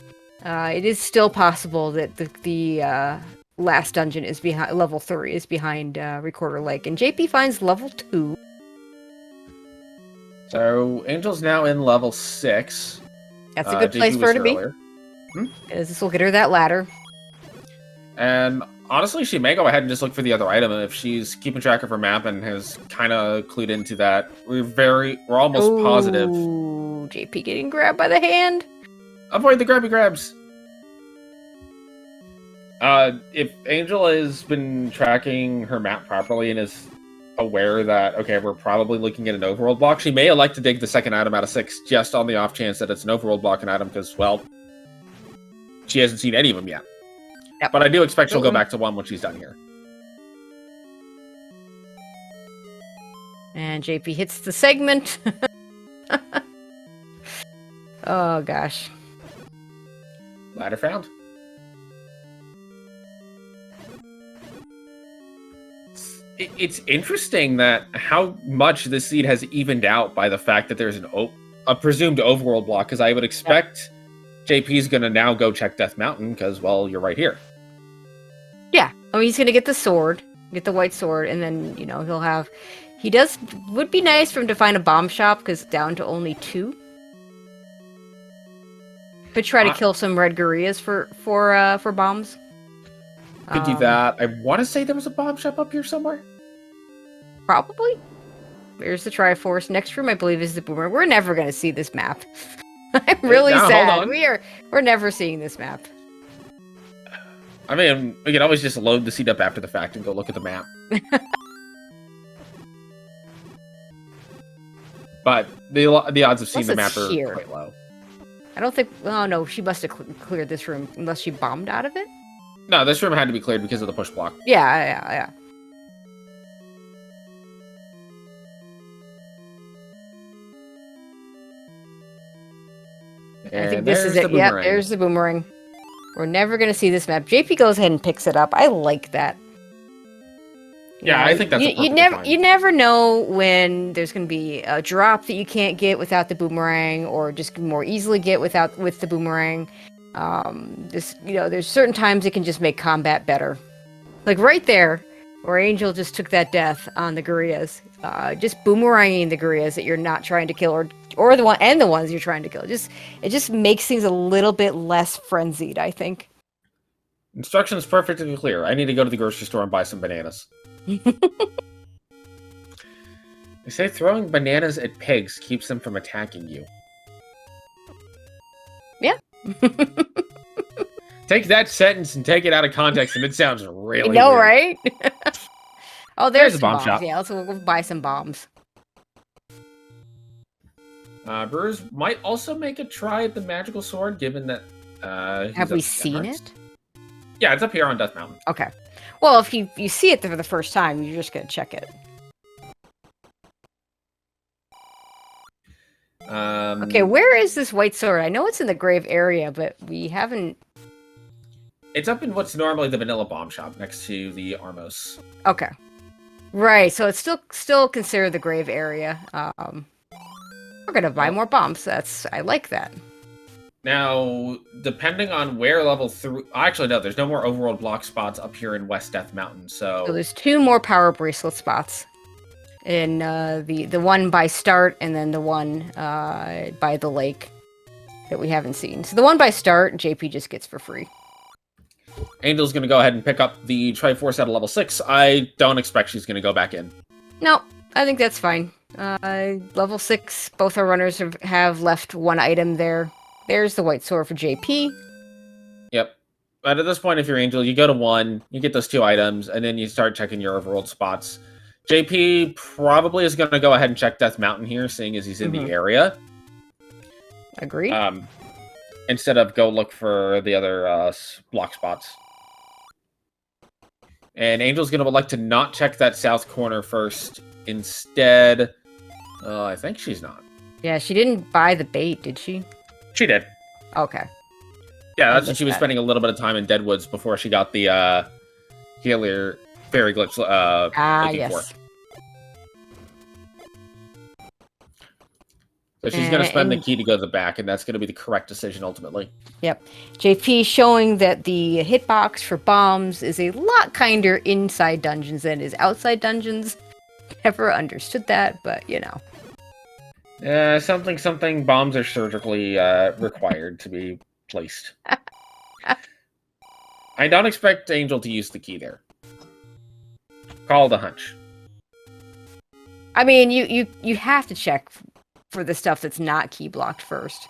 it is still possible that the last dungeon is behind level 3 is behind Recorder Lake, and JP finds level 2. So Angel's now in level 6. That's a good place for her to be. Because this will get her that ladder. And honestly, she may go ahead and just look for the other item if she's keeping track of her map and has kind of clued into that. We're almost positive. JP getting grabbed by the hand. Avoid the grabby grabs. If Angel has been tracking her map properly and is aware that, okay, we're probably looking at an overworld block, she may elect to dig the second item out of 6 just on the off chance that it's an overworld blocking item because, well, she hasn't seen any of them yet. Yep. But I do expect she'll go back to 1 when she's done here. And JP hits the segment. Oh, gosh. Ladder found. It's interesting that how much this seed has evened out by the fact that there's a presumed overworld block, because I would expect JP's going to now go check Death Mountain, because, well, you're right here. Yeah. I mean, he's going to get the sword, get the white sword, and then, he'll have... would be nice for him to find a bomb shop, because it's down to only 2. Could try to kill some red gorillas for bombs. Could do that. I want to say there was a bomb shop up here somewhere. Probably. There's the Triforce. Next room, I believe, is the Boomer. We're never going to see this map. I'm really sad. We're never seeing this map. I mean, we can always just load the seed up after the fact and go look at the map. But the odds of seeing the map are quite low. I don't think... Oh, no. She must have cleared this room unless she bombed out of it. No, this room had to be cleared because of the push block. Yeah. I think this is it. Yep, there's the boomerang. We're never going to see this map. JP goes ahead and picks it up. I like that. Yeah, I think that's you never know when there's going to be a drop that you can't get without the boomerang, or just more easily get with the boomerang. There's certain times it can just make combat better. Like right there, where Angel just took that death on the gorillas. Just boomeranging the gorillas that you're not trying to kill, or the ones you're trying to kill. It just makes things a little bit less frenzied, I think. Instructions perfectly clear. I need to go to the grocery store and buy some bananas. They say throwing bananas at pigs keeps them from attacking you. Yeah. Take that sentence and take it out of context, and it sounds really You know, weird. right? Oh, There's a some bomb bombs. shop. Yeah, let's go buy some bombs. Brewers might also make a try at the magical sword, given that. Have we seen it? Yeah, it's up here on Death Mountain. Okay. Well, if you see it for the first time, you're just gonna check it. Okay, where is this white sword? I know it's in the grave area, but we haven't. It's up in what's normally the vanilla bomb shop next to the Armos. Okay. Right, so it's still considered the grave area. We're gonna buy more bombs. I like that. Now, depending on where level 3... Actually, no, there's no more overworld block spots up here in West Death Mountain, so there's 2 more power bracelet spots. In the one by start and then the one by the lake that we haven't seen. So the one by start, JP just gets for free. Angel's going to go ahead and pick up the Triforce at a level 6. I don't expect she's going to go back in. No, I think that's fine. Level 6, both our runners have left 1 item there. There's the white sword for JP. Yep. But at this point, if you're Angel, you go to 1, you get those 2 items, and then you start checking your overworld spots. JP probably is going to go ahead and check Death Mountain here, seeing as he's in the area. Agreed. Instead of go look for the other block spots. And Angel's going to elect to not check that south corner first. Instead, I think she's not. Yeah, she didn't buy the bait, did she? She did. Okay. Yeah, that's what she was spending a little bit of time in Deadwoods before she got the healer fairy glitch looking for. So she's going to spend the key to go to the back, and that's going to be the correct decision ultimately. Yep. JP showing that the hitbox for bombs is a lot kinder inside dungeons than it is outside dungeons. Never understood that, but you know. Something bombs are surgically required to be placed. I don't expect Angel to use the key there. Call it a hunch. I mean, you have to check for the stuff that's not key blocked first.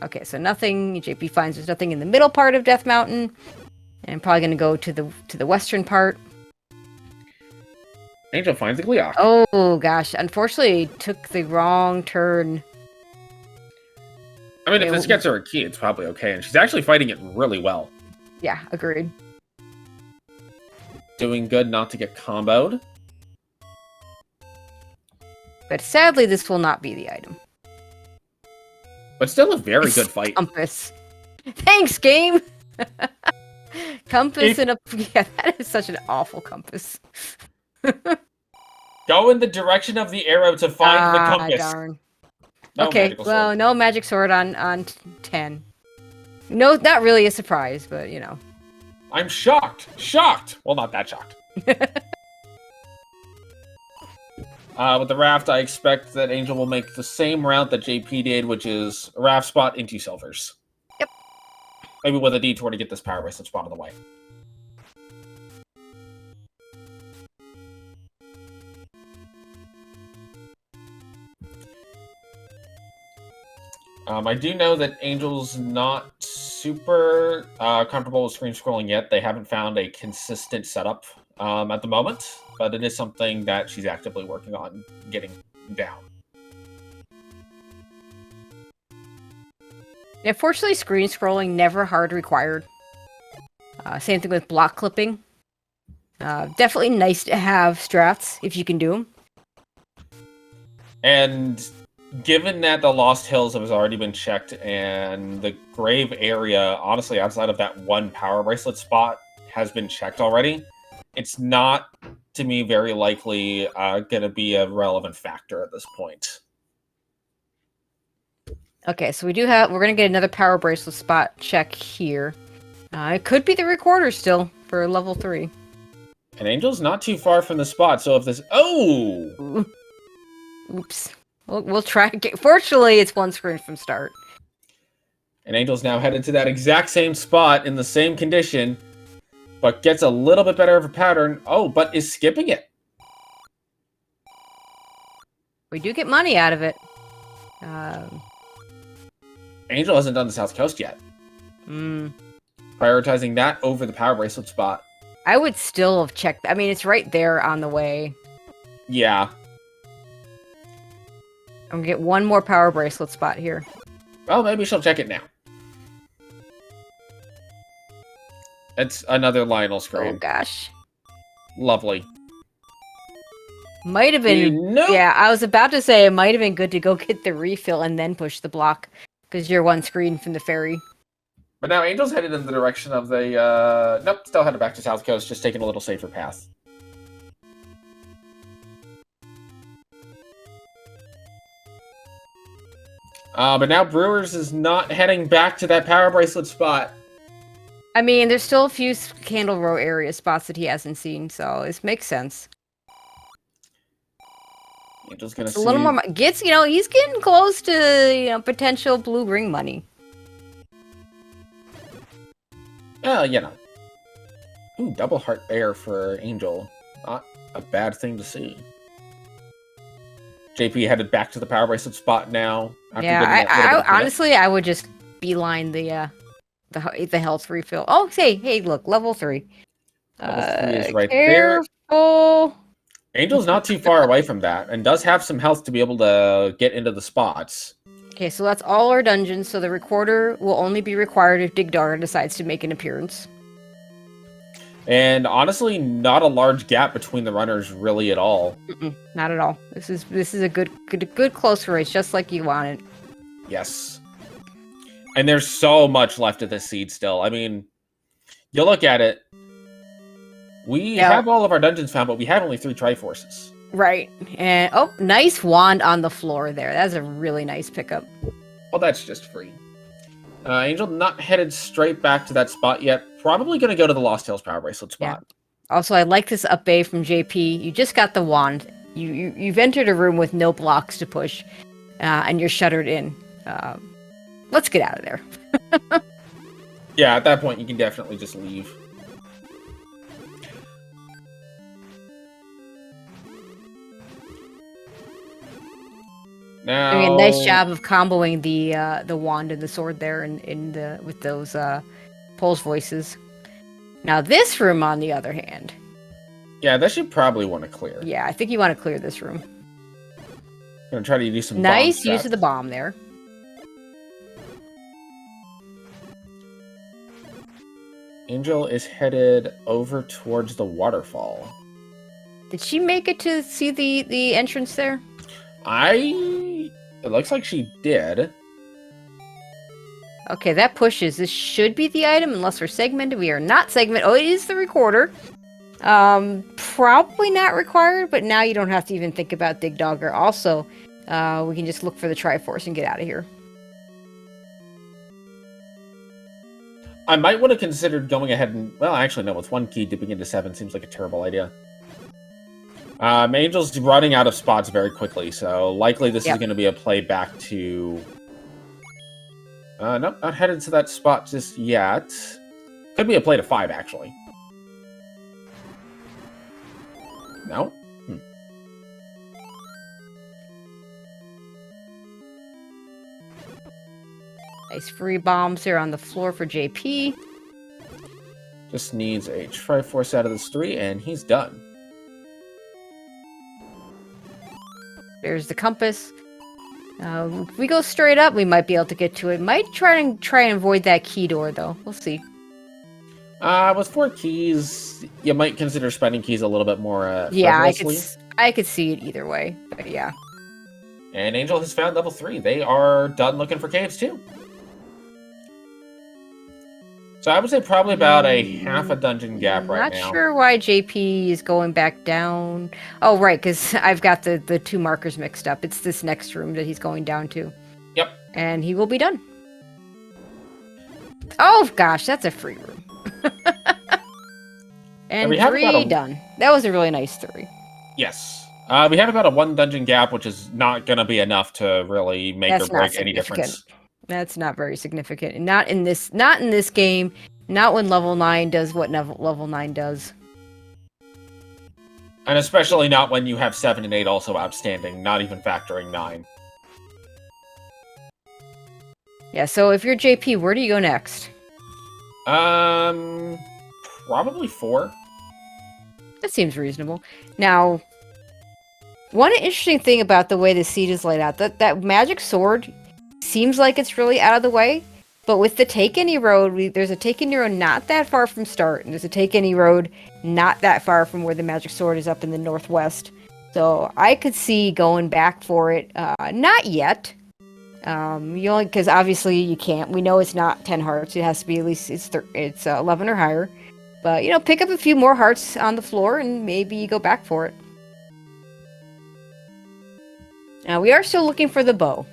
Okay, so nothing. JP finds there's nothing in the middle part of Death Mountain, and probably going to go to the western part. Angel finds the Gleeok. Oh gosh, unfortunately, took the wrong turn. I mean, if this gets her a key, it's probably okay, and she's actually fighting it really well. Yeah, agreed. Doing good not to get comboed. But sadly, this will not be the item. But still a very good fight. Compass. Thanks, game! Compass and a... Yeah, that is such an awful compass. Go in the direction of the arrow to find the compass. Darn. No okay, well, no magic sword on 10. No, not really a surprise, but, you know. I'm shocked. Shocked! Well, not that shocked. With the raft, I expect that Angel will make the same route that JP did, which is a raft spot into silvers. Yep. Maybe with a detour to get this power bracelet spot out of the way. I do know that Angel's not super comfortable with screen scrolling yet. They haven't found a consistent setup at the moment, but it is something that she's actively working on getting down. Yeah, fortunately, screen scrolling never hard required. Same thing with block clipping. Definitely nice to have strats if you can do them. And given that the Lost Hills has already been checked and the grave area, honestly, outside of that one power bracelet spot, has been checked already, it's not, to me, very likely going to be a relevant factor at this point. Okay, so we're going to get another power bracelet spot check here. It could be the recorder still for level 3. And Angel's not too far from the spot, so if this... Oh! Oops. We'll try again. Fortunately, it's one screen from start. And Angel's now headed to that exact same spot in the same condition, but gets a little bit better of a pattern. Oh, but is skipping it. We do get money out of it. Angel hasn't done the South Coast yet. Prioritizing that over the power bracelet spot. I would still have checked. I mean, it's right there on the way. Yeah. I'm gonna get one more power bracelet spot here. Well, maybe she'll check it now. It's another Lionel screen. Oh gosh. Lovely. Might have been. Nope. Yeah, I was about to say it might have been good to go get the refill and then push the block, because you're one screen from the ferry. But now Angel's headed in the direction of the, nope, still headed back to South Coast, just taking a little safer path. But now Brewers is not heading back to that power bracelet spot. I mean, there's still a few Candle Row area spots that he hasn't seen, so this makes sense. Angel's gonna see... a little more, he's getting close to, potential blue ring money. Ooh, double heart bear for Angel. Not a bad thing to see. JP headed back to the power bracelet spot now. Yeah, honestly, I would just beeline the health refill. Oh, hey, look, level 3. Level 3 is right careful. there. Angel's not too far away from that, and does have some health to be able to get into the spots. Okay, so that's all our dungeons, so the recorder will only be required if Dig Dogger decides to make an appearance. And honestly, not a large gap between the runners really at all. Not at all. This is a good close race, just like you wanted. Yes. And there's so much left of this seed still. I mean, you look at it, we have all of our dungeons found, but we have only 3 Triforces. Right. And nice wand on the floor there. That's a really nice pickup. Well, that's just free. Angel not headed straight back to that spot yet. Probably going to go to the Lost Tales Power Bracelet spot. Yeah. Also, I like this up A from JP. You just got the wand. You've entered a room with no blocks to push, and you're shuttered in. Let's get out of there. Yeah, at that point, you can definitely just leave. Now, doing a nice job of comboing the wand and the sword there with those Pole's voices. Now this room, on the other hand. Yeah, that should probably want to clear. Yeah, I think you want to clear this room. Gonna try to do some nice use of the bomb there. Angel is headed over towards the waterfall. Did she make it to see the entrance there? It looks like she did. Okay, that pushes. This should be the item, unless we're segmented. We are not segmented. Oh, it is the recorder. Probably not required, but now you don't have to even think about Dig Dogger. Also, we can just look for the Triforce and get out of here. I might want to consider going ahead and... Well, actually, no. With 1 key, dipping into 7 seems like a terrible idea. Angel's running out of spots very quickly, so likely this is going to be a play back to... Nope, not headed to that spot just yet. Could be a play to 5, actually. No? Nice free bombs here on the floor for JP. Just needs a Triforce out of this 3, and he's done. There's the compass. If we go straight up, we might be able to get to it. Might try and avoid that key door, though. We'll see. With 4 keys, you might consider spending keys a little bit more yeah, I could see it either way, but yeah. And Angel has found level 3. They are done looking for caves, too. So I would say probably about a half a dungeon gap right now. Not sure why JP is going back down. Oh, right, because I've got the 2 markers mixed up. It's this next room that he's going down to. Yep. And he will be done. Oh, gosh, that's a free room. And 3 done. That was a really nice 3. Yes. We have about a 1 dungeon gap, which is not going to be enough to really make or break any difference. That's not very significant. Not in this game. Not when level 9 does what level 9 does. And especially not when you have 7 and 8 also outstanding, not even factoring 9. Yeah, so if you're JP, where do you go next? Probably 4. That seems reasonable. Now, one interesting thing about the way the seed is laid out, that magic sword seems like it's really out of the way, but with the Take Any Road, there's a Take Any Road not that far from start, and there's a Take Any Road not that far from where the magic sword is up in the northwest. So I could see going back for it. Not yet. You only, because obviously you can't. We know it's not 10 hearts. It has to be at least it's 11 or higher. But pick up a few more hearts on the floor and maybe you go back for it. Now we are still looking for the bow.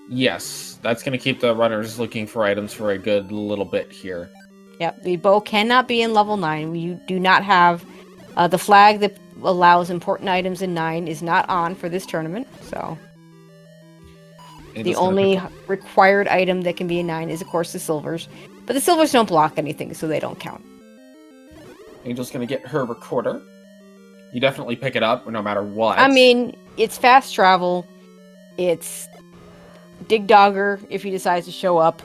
Yes, that's going to keep the runners looking for items for a good little bit here. Yep, the bow cannot be in level 9. We do not have the flag that allows important items in 9 is not on for this tournament. So the only required item that can be in 9 is, of course, the silvers. But the silvers don't block anything, so they don't count. Angel's going to get her recorder. You definitely pick it up no matter what. I mean, it's fast travel. It's Dig Dogger if he decides to show up.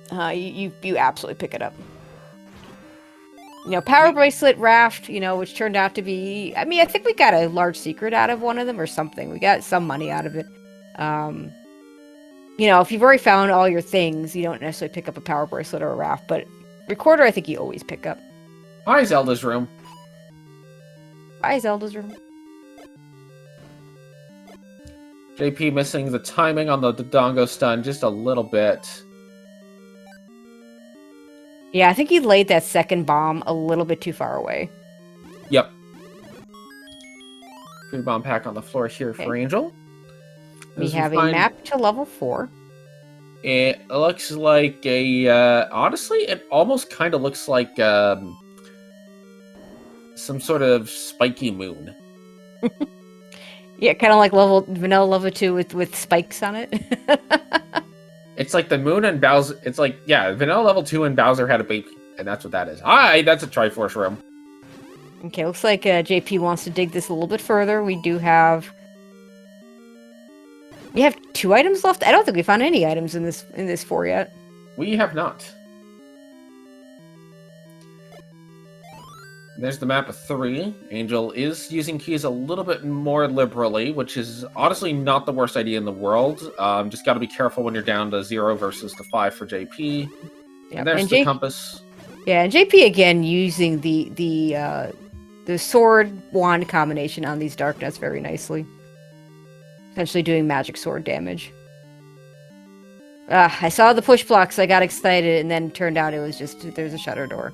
You absolutely pick it up. Power Bracelet Raft, which turned out to be... I mean, I think we got a large secret out of one of them or something. We got some money out of it. If you've already found all your things, you don't necessarily pick up a Power Bracelet or a Raft, but Recorder I think you always pick up. Hi, Zelda's room. Bye, Zelda's room. JP missing the timing on the Dodongo stun just a little bit. Yeah, I think he laid that second bomb a little bit too far away. Yep. Free bomb pack on the floor here for Angel. We have a map to level 4. It looks like a... honestly, it almost kind of looks like some sort of spiky moon. Yeah, kind of like vanilla level 2 with spikes on it. It's like the moon and Bowser. It's like, yeah, vanilla level 2 and Bowser had a baby. And that's what that is. Hi, that's a Triforce room. Okay, looks like JP wants to dig this a little bit further. We have 2 items left? I don't think we found any items in this 4 yet. We have not. There's the map of 3. Angel is using keys a little bit more liberally, which is honestly not the worst idea in the world. Just got to be careful when you're down to 0 versus the 5 for JP. Yep. And there's the compass. Yeah, and JP again using the sword wand combination on these darknets very nicely. Essentially doing magic sword damage. I saw the push blocks, I got excited, and then turned out it was just there's a shutter door.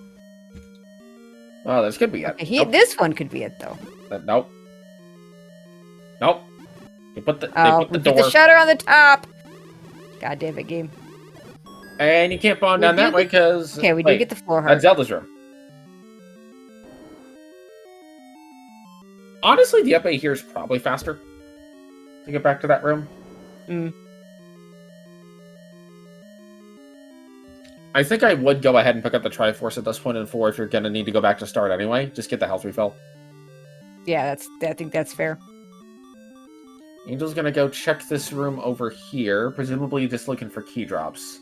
Oh, this could be it. Okay, nope. This one could be it, though. Nope. Nope. They put the the shutter on the top. God damn it, game. And you can't bomb down that way because... Okay, we do get the floor heart. That's Zelda's room. Honestly, the up-A here is probably faster to get back to that room. I think I would go ahead and pick up the Triforce at this point in 4 if you're going to need to go back to start anyway. Just get the health refill. Yeah, I think that's fair. Angel's going to go check this room over here, presumably just looking for key drops.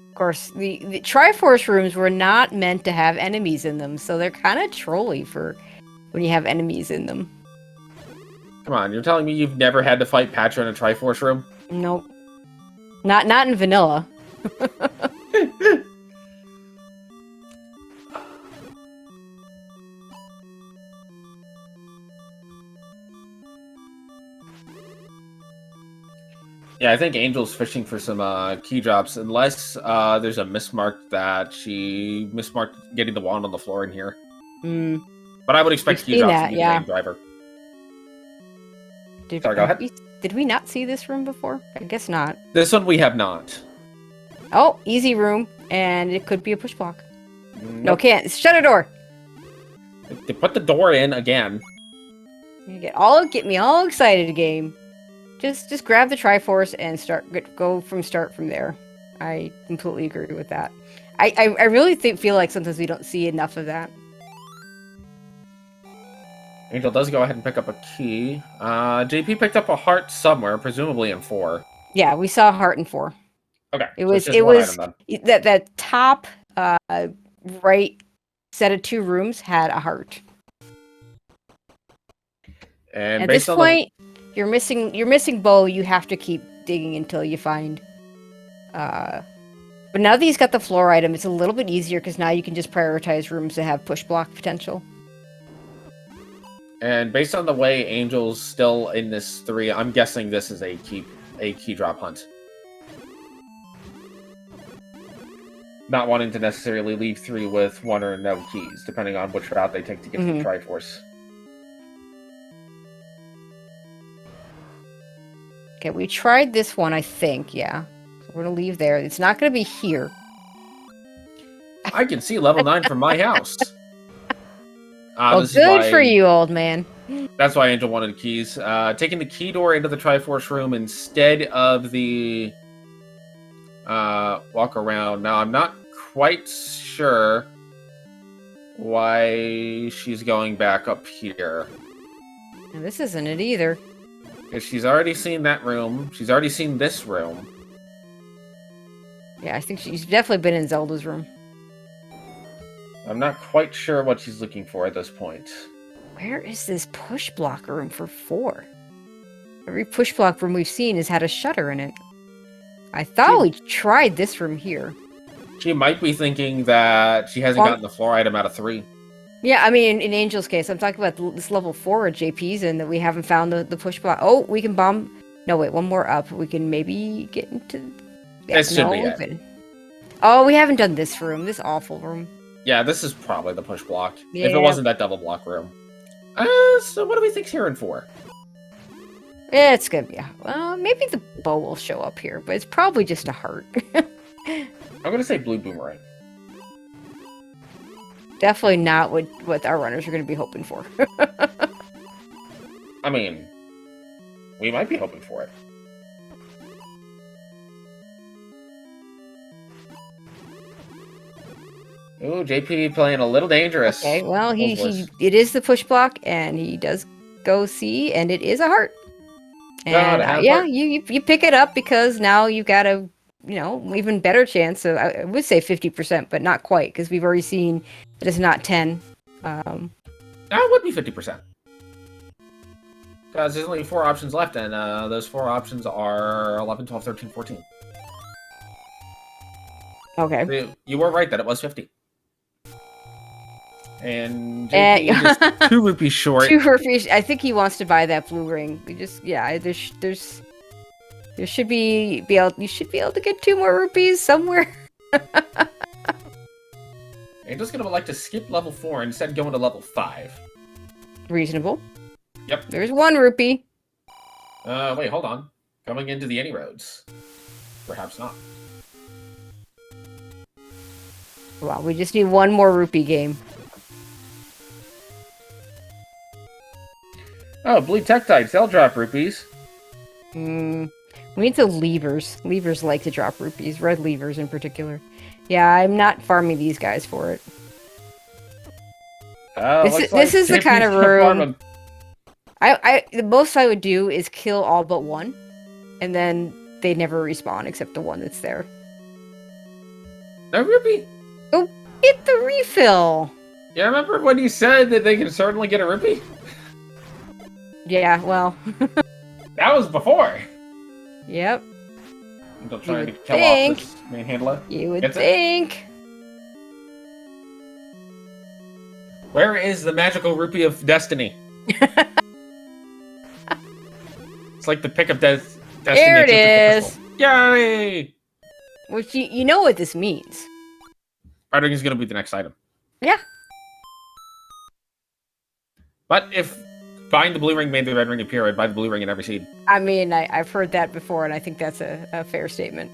Of course, the Triforce rooms were not meant to have enemies in them, so they're kind of trolly for when you have enemies in them. Come on, you're telling me you've never had to fight Patra in a Triforce room? Nope. Not in vanilla. Yeah, I think Angel's fishing for some key drops, unless there's a mismark that she mismarked getting the wand on the floor in here. But I would expect key drops to be the main driver. Sorry, go ahead. Did we not see this room before? I guess not. This one we have not. Oh, easy room, and it could be a push block. Nope. No, can't. Shut a door. They put the door in again. You get me all excited, game. Just grab the Triforce and go from there. I completely agree with that. I really feel like sometimes we don't see enough of that. Angel does go ahead and pick up a key. JP picked up a heart somewhere, presumably in 4. Yeah, we saw a heart in 4. Okay, It so was it's just one item then. that top right set of 2 rooms had a heart. And at based this on point, you're missing bow. You have to keep digging until you find. But now that he's got the floor item, it's a little bit easier because now you can just prioritize rooms that have push block potential. And based on the way Angel's still in this 3, I'm guessing this is a key drop hunt. Not wanting to necessarily leave 3 with 1 or no keys, depending on which route they take to get to the Triforce. Okay, we tried this one, I think, yeah. So we're gonna leave there. It's not gonna be here. I can see level 9 from my house. Well, good for you, old man. That's why Angel wanted keys. Taking the key door into the Triforce room instead of the walk around. Now, I'm not quite sure why she's going back up here. And this isn't it either. If she's already seen that room, she's already seen this room. Yeah, I think she's definitely been in Zelda's room. I'm not quite sure what she's looking for at this point. Where is this push block room for 4? Every push block room we've seen has had a shutter in it. I thought we tried this room here. She might be thinking that she hasn't gotten the floor item out of 3. Yeah, I mean, in Angel's case, I'm talking about this level 4 at JP's and that we haven't found the push block. Oh, we can bomb. No, wait, one more up. We can maybe get into. Yeah, this should be it. Oh, we haven't done this room. This awful room. Yeah, this is probably the push block. Yeah. If it wasn't that double block room. So what do we think's here in 4? Yeah, it's gonna be. Maybe the bow will show up here, but it's probably just a heart. I'm gonna say blue boomerang. Definitely not what our runners are going to be hoping for. I mean, we might be hoping for it. Ooh, JP playing a little dangerous. Okay, well, it is the push block, and he does go see, and it is a heart. And yeah, you pick it up because now you got a even better chance. So I would say 50%, but not quite because we've already seen that it's not 10. That would be 50%. Because there's only 4 options left, and those 4 options are 11, 12, 13, 14. Okay. So you were right that it was 50. And JP is 2 rupees short. 2 rupees. I think he wants to buy that blue ring. You should be able to get 2 more rupees somewhere. Angel's gonna like to skip level 4 and instead go into level 5. Reasonable. Yep. There's 1 rupee. Wait, hold on. Going into the any roads. Perhaps not. Wow, we just need 1 more rupee game. Oh, blue Tektite. They'll drop rupees. We need the levers. Levers like to drop rupees. Red levers in particular. Yeah, I'm not farming these guys for it. This is the kind of room. The most I would do is kill all but 1, and then they never respawn except the one that's there. No rupee. Go get the refill. Yeah, remember when you said that they can certainly get a rupee? Yeah, well. That was before. Yep. Until trying to kill off this manhandler. You would think. Where is the magical rupee of destiny? It's like the pick of destiny. There it is. Yay! Which you know what this means. Red ring is going to be the next item. Yeah. But if buying the blue ring made the red ring appear, I'd buy the blue ring in every seed. I mean, I've heard that before, and I think that's a fair statement.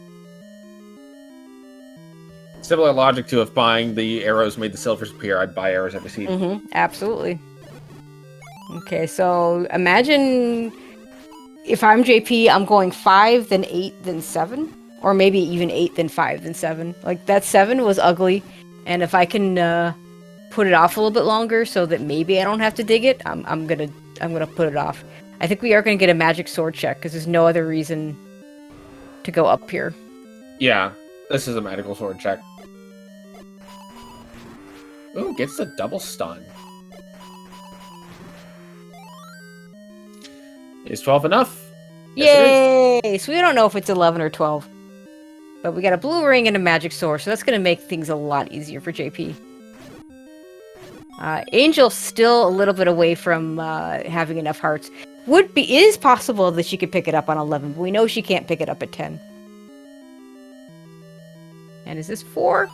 Similar logic to if buying the arrows made the silvers appear, I'd buy arrows every seed. Mm-hmm, absolutely. Okay, so imagine if I'm JP, I'm going 5, then 8, then 7. Or maybe even 8, then 5, then 7. Like, that 7 was ugly. And if I can put it off a little bit longer so that maybe I don't have to dig it, I'm gonna put it off. I think we are gonna get a magic sword check because there's no other reason to go up here. Yeah, this is a magical sword check. Ooh, gets the double stun. Is 12 enough? Yay! Yes, so we don't know if it's 11 or 12. But we got a blue ring and a magic sword, so that's going to make things a lot easier for JP. Angel's still a little bit away from having enough hearts. Is possible that she could pick it up on 11, but we know she can't pick it up at 10. And is this 4?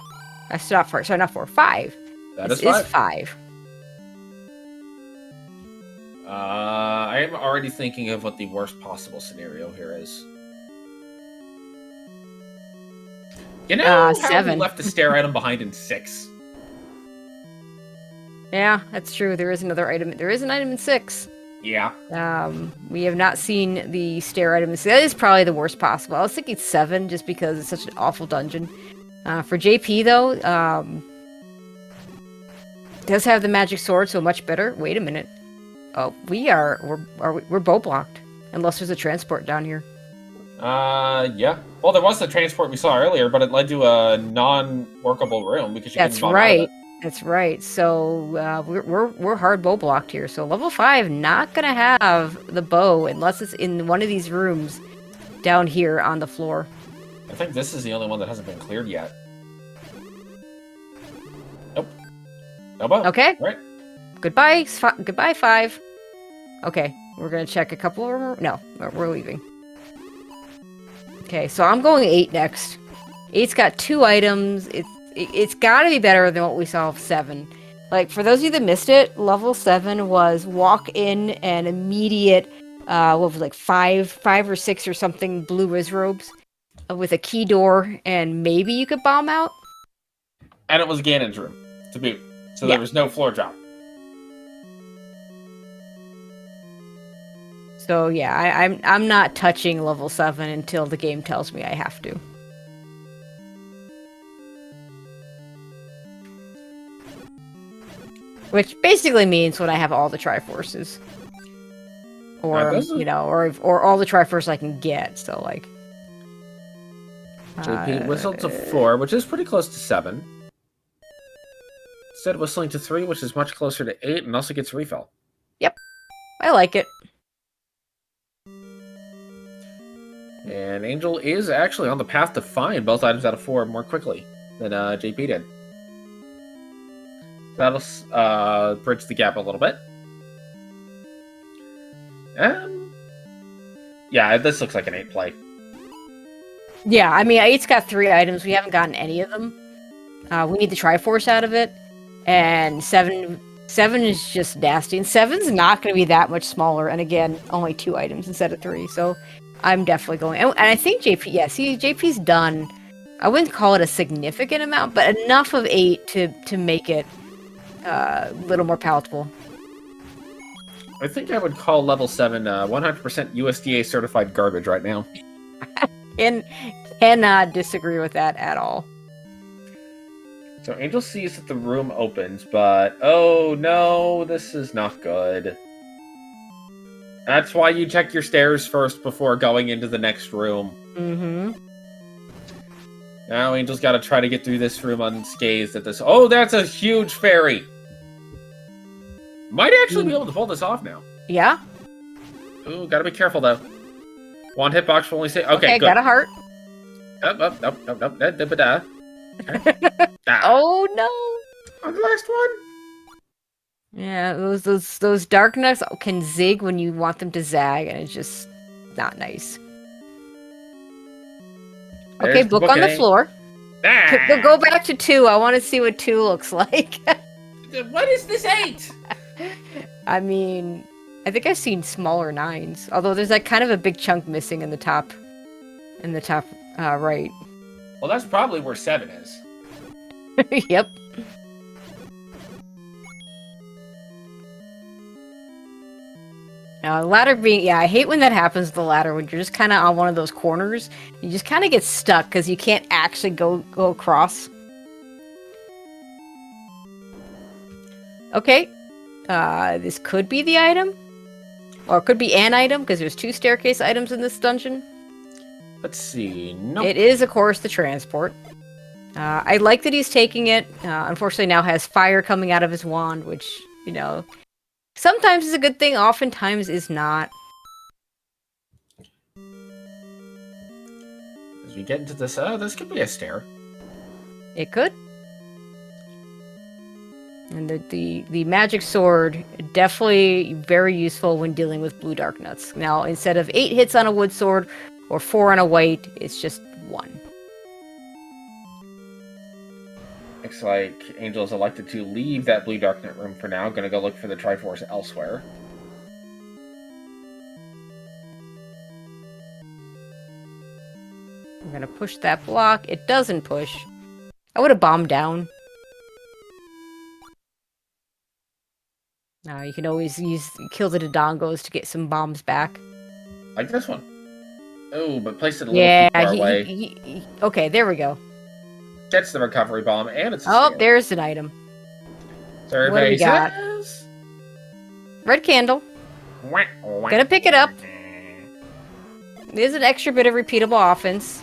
That's not 4. Sorry, not 4. 5. That is 5. 5. I am already thinking of what the worst possible scenario here is. You know how 7. we left the stair item behind in 6? Yeah, that's true. There is another item. There is an item in 6. Yeah. We have not seen the stair item. That is probably the worst possible. I was thinking 7 just because it's such an awful dungeon. For JP though, does have the magic sword, so much better. Wait a minute. Oh, we're bow blocked. Unless there's a transport down here. Yeah. Well, there was the transport we saw earlier, but it led to a non-workable room because you couldn't bomb out of it. That's right. So we're hard bow blocked here. So level 5 not gonna have the bow unless it's in one of these rooms down here on the floor. I think this is the only one that hasn't been cleared yet. Nope. No bow. Okay. Right. Goodbye. Goodbye 5. Okay, we're gonna check a couple of them. No, we're leaving. Okay, so I'm going 8 next. 8's got 2 items. It's got to be better than what we saw with 7. Like, for those of you that missed it, level 7 was walk in and immediate, what was it, like 5 or 6 or something blue Riz robes with a key door, and maybe you could bomb out. And it was Ganon's room to boot, so there was no floor drop. So yeah, I'm not touching level 7 until the game tells me I have to. Which basically means when I have all the Triforces. Or, you know, or all the Triforces I can get, so like... JP whistled to 4, which is pretty close to 7. Instead whistling to 3, which is much closer to 8, and also gets refill. Yep. I like it. And Angel is actually on the path to find both items out of 4 more quickly than JP did. That'll bridge the gap a little bit. Yeah, this looks like an 8 play. Yeah, I mean, 8's got 3 items. We haven't gotten any of them. We need the Triforce out of it. And 7 is just nasty. And 7's not going to be that much smaller. And again, only 2 items instead of 3. So I'm definitely going. And I think JP, yeah, see, JP's done. I wouldn't call it a significant amount, but enough of 8 to make it a little more palatable. I think I would call level 7 100% USDA certified garbage right now. And cannot disagree with that at all. So Angel sees that the room opens, but oh no, this is not good. That's why you check your stairs first before going into the next room. Mm-hmm. Now Angel's got to try to get through this room unscathed at this. Oh, that's a huge fairy! Might actually be able to pull this off now. Yeah? Ooh, gotta be careful though. One hitbox will only say. Okay, good. Got a heart. Nope. Oh no! On the last one. Yeah, those dark nuts can zig when you want them to zag, and it's just not nice. There's okay, book on the floor. Ah! Go back to 2. I want to see what 2 looks like. What is this 8? I mean, I think I've seen smaller 9s. Although there's like kind of a big chunk missing in the top right. Well, that's probably where 7 is. Yep. Now, the ladder being... Yeah, I hate when that happens with the ladder, when you're just kind of on one of those corners. You just kind of get stuck because you can't actually go across. Okay. This could be the item. Or it could be an item, because there's 2 staircase items in this dungeon. Let's see. Nope. It is, of course, the transport. I like that he's taking it. Unfortunately, now has fire coming out of his wand, which, you know, sometimes is a good thing, oftentimes is not. As we get into this, this could be a stair. It could. And the magic sword, definitely very useful when dealing with blue dark nuts. Now, instead of 8 hits on a wood sword or 4 on a white, it's just 1. Looks like Angel has elected to leave that blue dark nut room for now. Gonna go look for the Triforce elsewhere. I'm gonna push that block. It doesn't push. I would have bombed down. You can always kill the Dodongos to get some bombs back. Like this one. Oh, but place it a little too far away. Okay, there we go. Gets the recovery bomb, and it's a Oh, steal. there's an item. So what do we got? Red candle. Gonna pick it up. There's an extra bit of repeatable offense.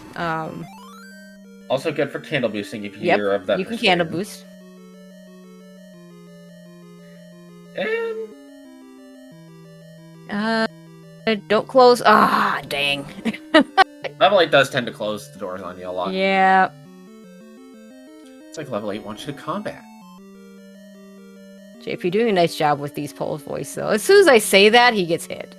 Also good for candle boosting if you're of that. You can candle boost. And don't close. Ah, dang. Level 8 does tend to close the doors on you a lot. Yeah. It's like level 8 wants you to combat. JP doing a nice job with these Pole's voice, though. As soon as I say that, he gets hit.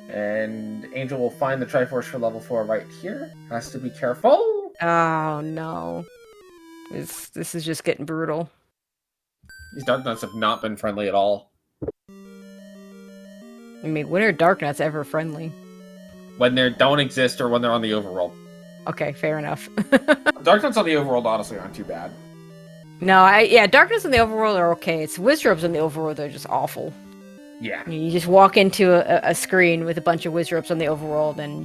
And Angel will find the Triforce for level 4 right here. Has to be careful. Oh, no. This is just getting brutal. These Dark Nuts have not been friendly at all. I mean, when are Dark Nuts ever friendly? When they don't exist or when they're on the overworld. Okay, fair enough. Dark Nuts on the overworld honestly aren't too bad. No, Dark Nuts in the overworld are okay. It's Wizrobes in the overworld that are just awful. Yeah. You just walk into a screen with a bunch of Wizrobes on the overworld and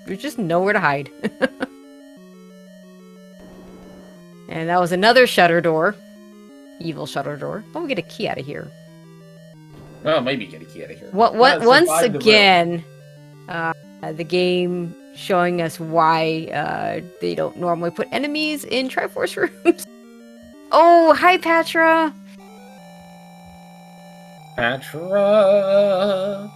there's just nowhere to hide. And that was another shutter door. Evil shutter door. Oh, we get a key out of here. Well, maybe get a key out of here. Once again, the game showing us why they don't normally put enemies in Triforce rooms. Oh, hi, Patra! Patra!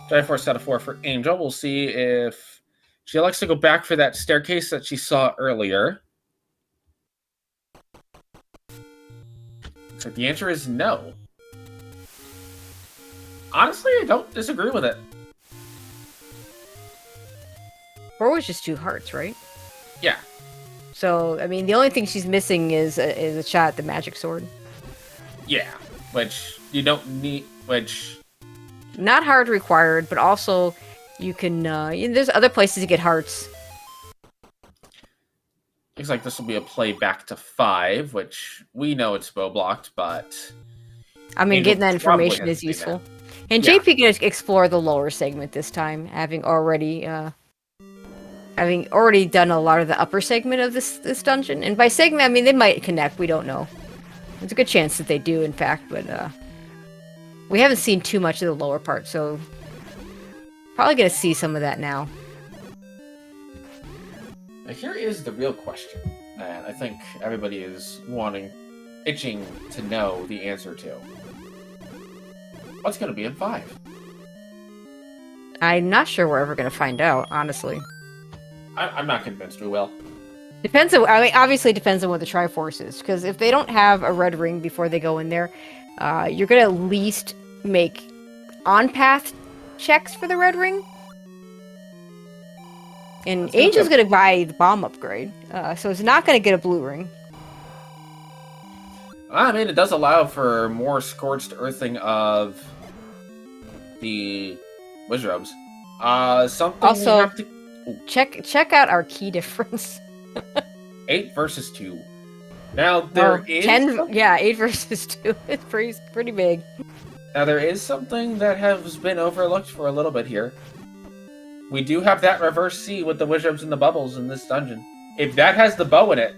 Triforce out of 4 for Angel. We'll see if she likes to go back for that staircase that she saw earlier. So the answer is no. Honestly, I don't disagree with it. 4 was just 2 hearts, right? Yeah. So, I mean, the only thing she's missing is a shot at the magic sword. Yeah, which you don't need, which... Not hard required, but also you can, there's other places to get hearts. Looks like this will be a play back to 5, which we know it's bow blocked, but... I mean, getting that information is useful. And yeah. JP can explore the lower segment this time, having already done a lot of the upper segment of this dungeon. And by segment, I mean they might connect. We don't know. There's a good chance that they do, in fact, but we haven't seen too much of the lower part, so probably gonna see some of that now. Now here is the real question, and I think everybody is itching to know the answer to. What's going to be in 5? I'm not sure we're ever going to find out, honestly. I'm not convinced we will. Depends on, I mean, obviously it depends on what the Triforce is, because if they don't have a red ring before they go in there, you're going to at least make on-path checks for the red ring. And Angel's going to buy the bomb upgrade, so it's not going to get a blue ring. I mean, it does allow for more scorched earthing of the Wizrobes. Something also, we have to... check out our key difference. 8 versus 2. Now, there is... 10, yeah, 8 versus 2. It's pretty big. Now, there is something that has been overlooked for a little bit here. We do have that reverse C with the Wizrobes and the bubbles in this dungeon. If that has the bow in it...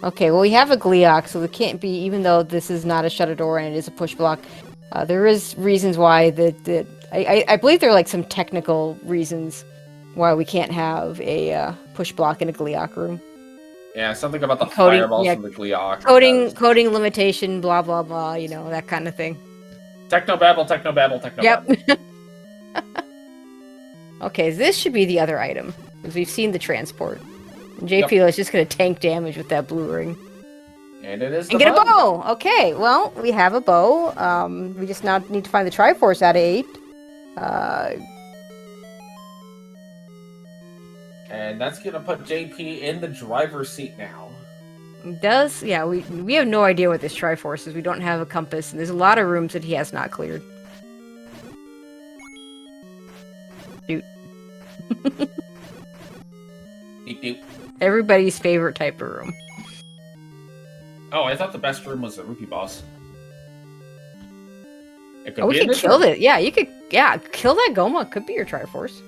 Okay, well, we have a Gleeok, so it can't be, even though this is not a shutter door and it is a push block, there is reasons why I believe there are like some technical reasons why we can't have a push block in a Gleeok room. Yeah, something about the fireballs from the Gleeok. Coding limitation, blah, blah, blah, you know, that kind of thing. Technobabble, technobabble, technobabble. Yep. Okay, this should be the other item, because we've seen the transport. And JP is just going to tank damage with that blue ring. And it is and get a bow! Okay, well, we have a bow. We just now need to find the Triforce out of 8. And that's going to put JP in the driver's seat now. It does? Yeah, we have no idea what this Triforce is. We don't have a compass, and there's a lot of rooms that he has not cleared. Shoot. Deep, deep. Everybody's favorite type of room. Oh, I thought the best room was the Rookie Boss. It could we could kill it. Yeah, you could. Yeah, kill that Goma. Could be your Triforce.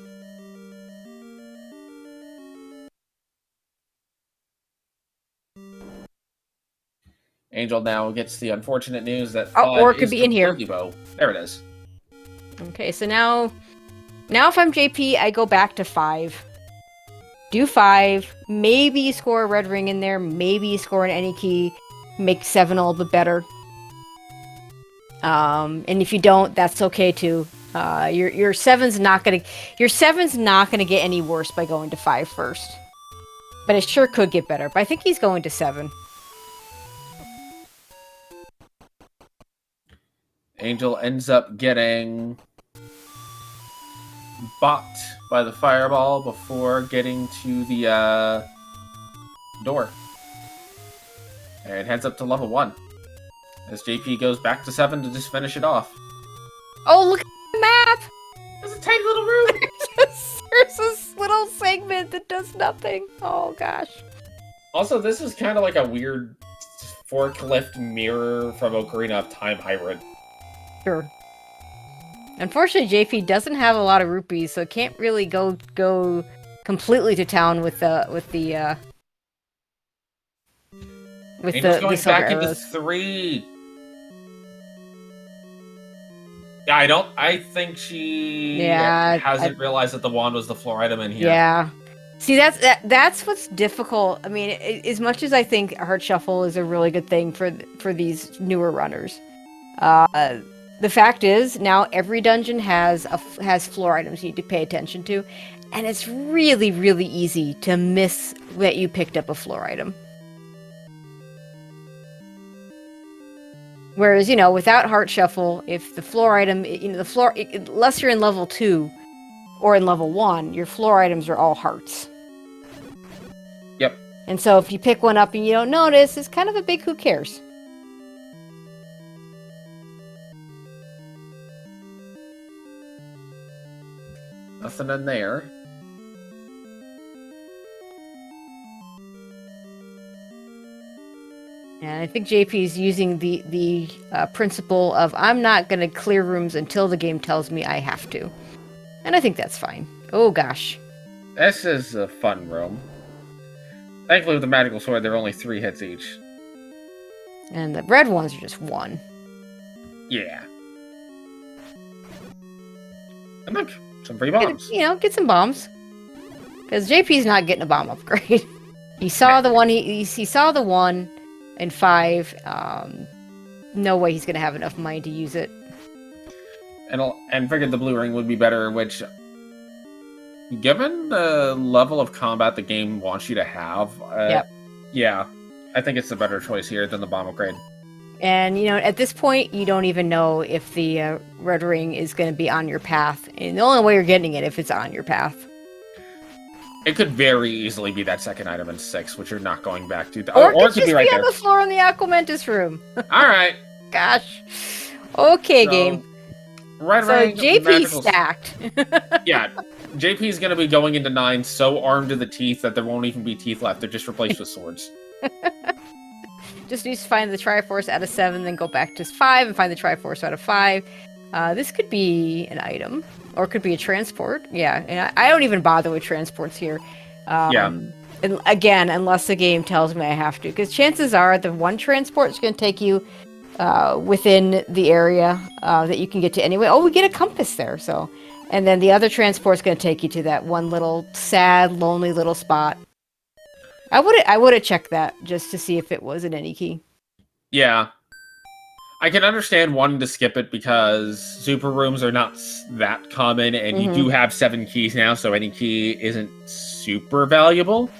Angel now gets the unfortunate news that or it could be in here. Bow. There it is. Okay, so now if I'm JP, I go back to 5. Do 5. Maybe you score a red ring in there. Maybe you score an any key. Make 7 a little bit better. And if you don't, that's okay too. Your 7's not gonna get any worse by going to 5 first. But it sure could get better. But I think he's going to 7. Angel ends up getting bopped by the fireball before getting to the door. And heads up to level 1. As JP goes back to 7 to just finish it off. Oh, look at the map! There's a tiny little room! There's this little segment that does nothing. Oh, gosh. Also, this is kind of like a weird forklift mirror from Ocarina of Time hybrid. Sure. Unfortunately, JP doesn't have a lot of rupees, so can't really go completely to town with the Angel's going back into 3. Yeah, I think she hasn't realized that the wand was the floor item in here. Yeah. See, that's what's difficult. I mean, as much as I think Heart Shuffle is a really good thing for these newer runners, the fact is now every dungeon has floor items you need to pay attention to, and it's really, really easy to miss that you picked up a floor item. Whereas, without Heart Shuffle, if the floor item, unless you're in level 2 or in level 1, your floor items are all hearts. Yep. And so if you pick one up and you don't notice, it's kind of a big who cares. Nothing in there. And I think JP is using the principle of I'm not going to clear rooms until the game tells me I have to. And I think that's fine. Oh, gosh. This is a fun room. Thankfully, with the magical sword, there are only 3 hits each. And the red ones are just 1. Yeah. And look, some free bombs. Get some bombs. Because JP's not getting a bomb upgrade. He saw the one. He saw the 1 in 5. No way he's gonna have enough money to use it. And figured the blue ring would be better, which, given the level of combat the game wants you to have, yeah, I think it's a better choice here than the bomb upgrade. And, at this point, you don't even know if the red ring is going to be on your path. And the only way you're getting it if it's on your path. It could very easily be that second item in 6, which you're not going back to. Or it could be right there. On the floor in the Aquamentus room. All right. Gosh. Okay, game. Red ring, JP's stacked. Yeah. JP's going to be going into 9 so armed to the teeth that there won't even be teeth left. They're just replaced with swords. Just needs to find the Triforce out of 7, then go back to 5 and find the Triforce out of 5. This could be an item, or it could be a transport. Yeah, and I don't even bother with transports here. Yeah. And again, unless the game tells me I have to. Because chances are the one transport is going to take you within the area that you can get to anyway. Oh, we get a compass there, so. And then the other transport is going to take you to that one little sad, lonely little spot. I would have checked that just to see if it was an any key. Yeah. I can understand wanting to skip it because super rooms are not that common, and you do have 7 keys now, so any key isn't super valuable.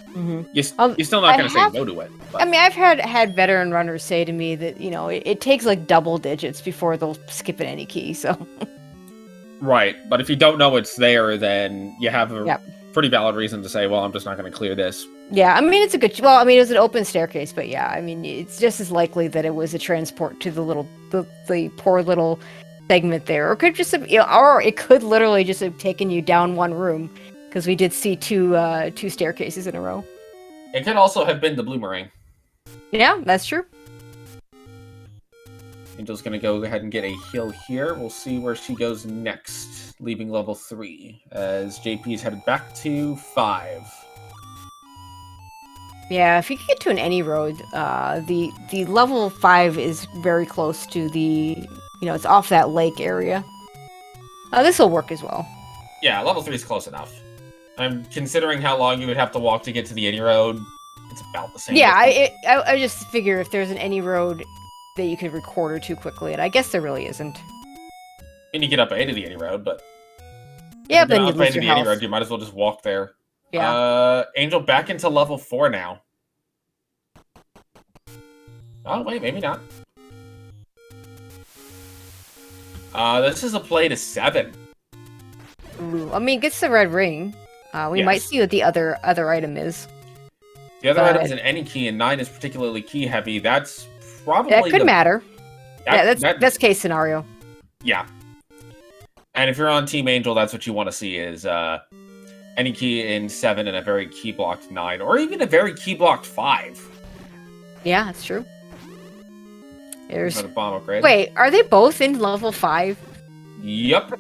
You're still not going to say no to it. But. I mean, I've had veteran runners say to me that, you know, it takes like double digits before they'll skip an any key, so. Right, but if you don't know it's there, then you have a pretty valid reason to say, well, I'm just not going to clear this. Yeah, I mean, it's a good... Well, I mean, it was an open staircase, but yeah, I mean, it's just as likely that it was a transport to the poor little segment there. Or it could just have, you know, or it could literally just have taken you down one room, because we did see two staircases in a row. It could also have been the bloomerang. Yeah, that's true. Angel's going to go ahead and get a heal here. We'll see where she goes next, leaving level 3, as JP is headed back to 5. Yeah, if you can get to an any road, the level 5 is very close to the, you know, it's off that lake area. This will work as well. Yeah, level 3 is close enough. I'm considering how long you would have to walk to get to the any road. It's about the same. Yeah, I just figure if there's an any road that you could record or too quickly, and I guess there really isn't. And you get up 8 of the any road, but yeah, then you lose your health. Any road, you might as well just walk there. Yeah. Angel back into level 4 now. Oh, wait, maybe not. This is a play to 7. Ooh, I mean, it gets the red ring. We might see what the other item is. The other item is an any key, and 9 is particularly key heavy. That's probably... That could matter. Yeah, that's case scenario. Yeah. And if you're on Team Angel, that's what you want to see is any key in 7 and a very key blocked 9, or even a very key blocked 5. Yeah, that's true. There's a bomb upgrade. Wait, are they both in level 5? Yep.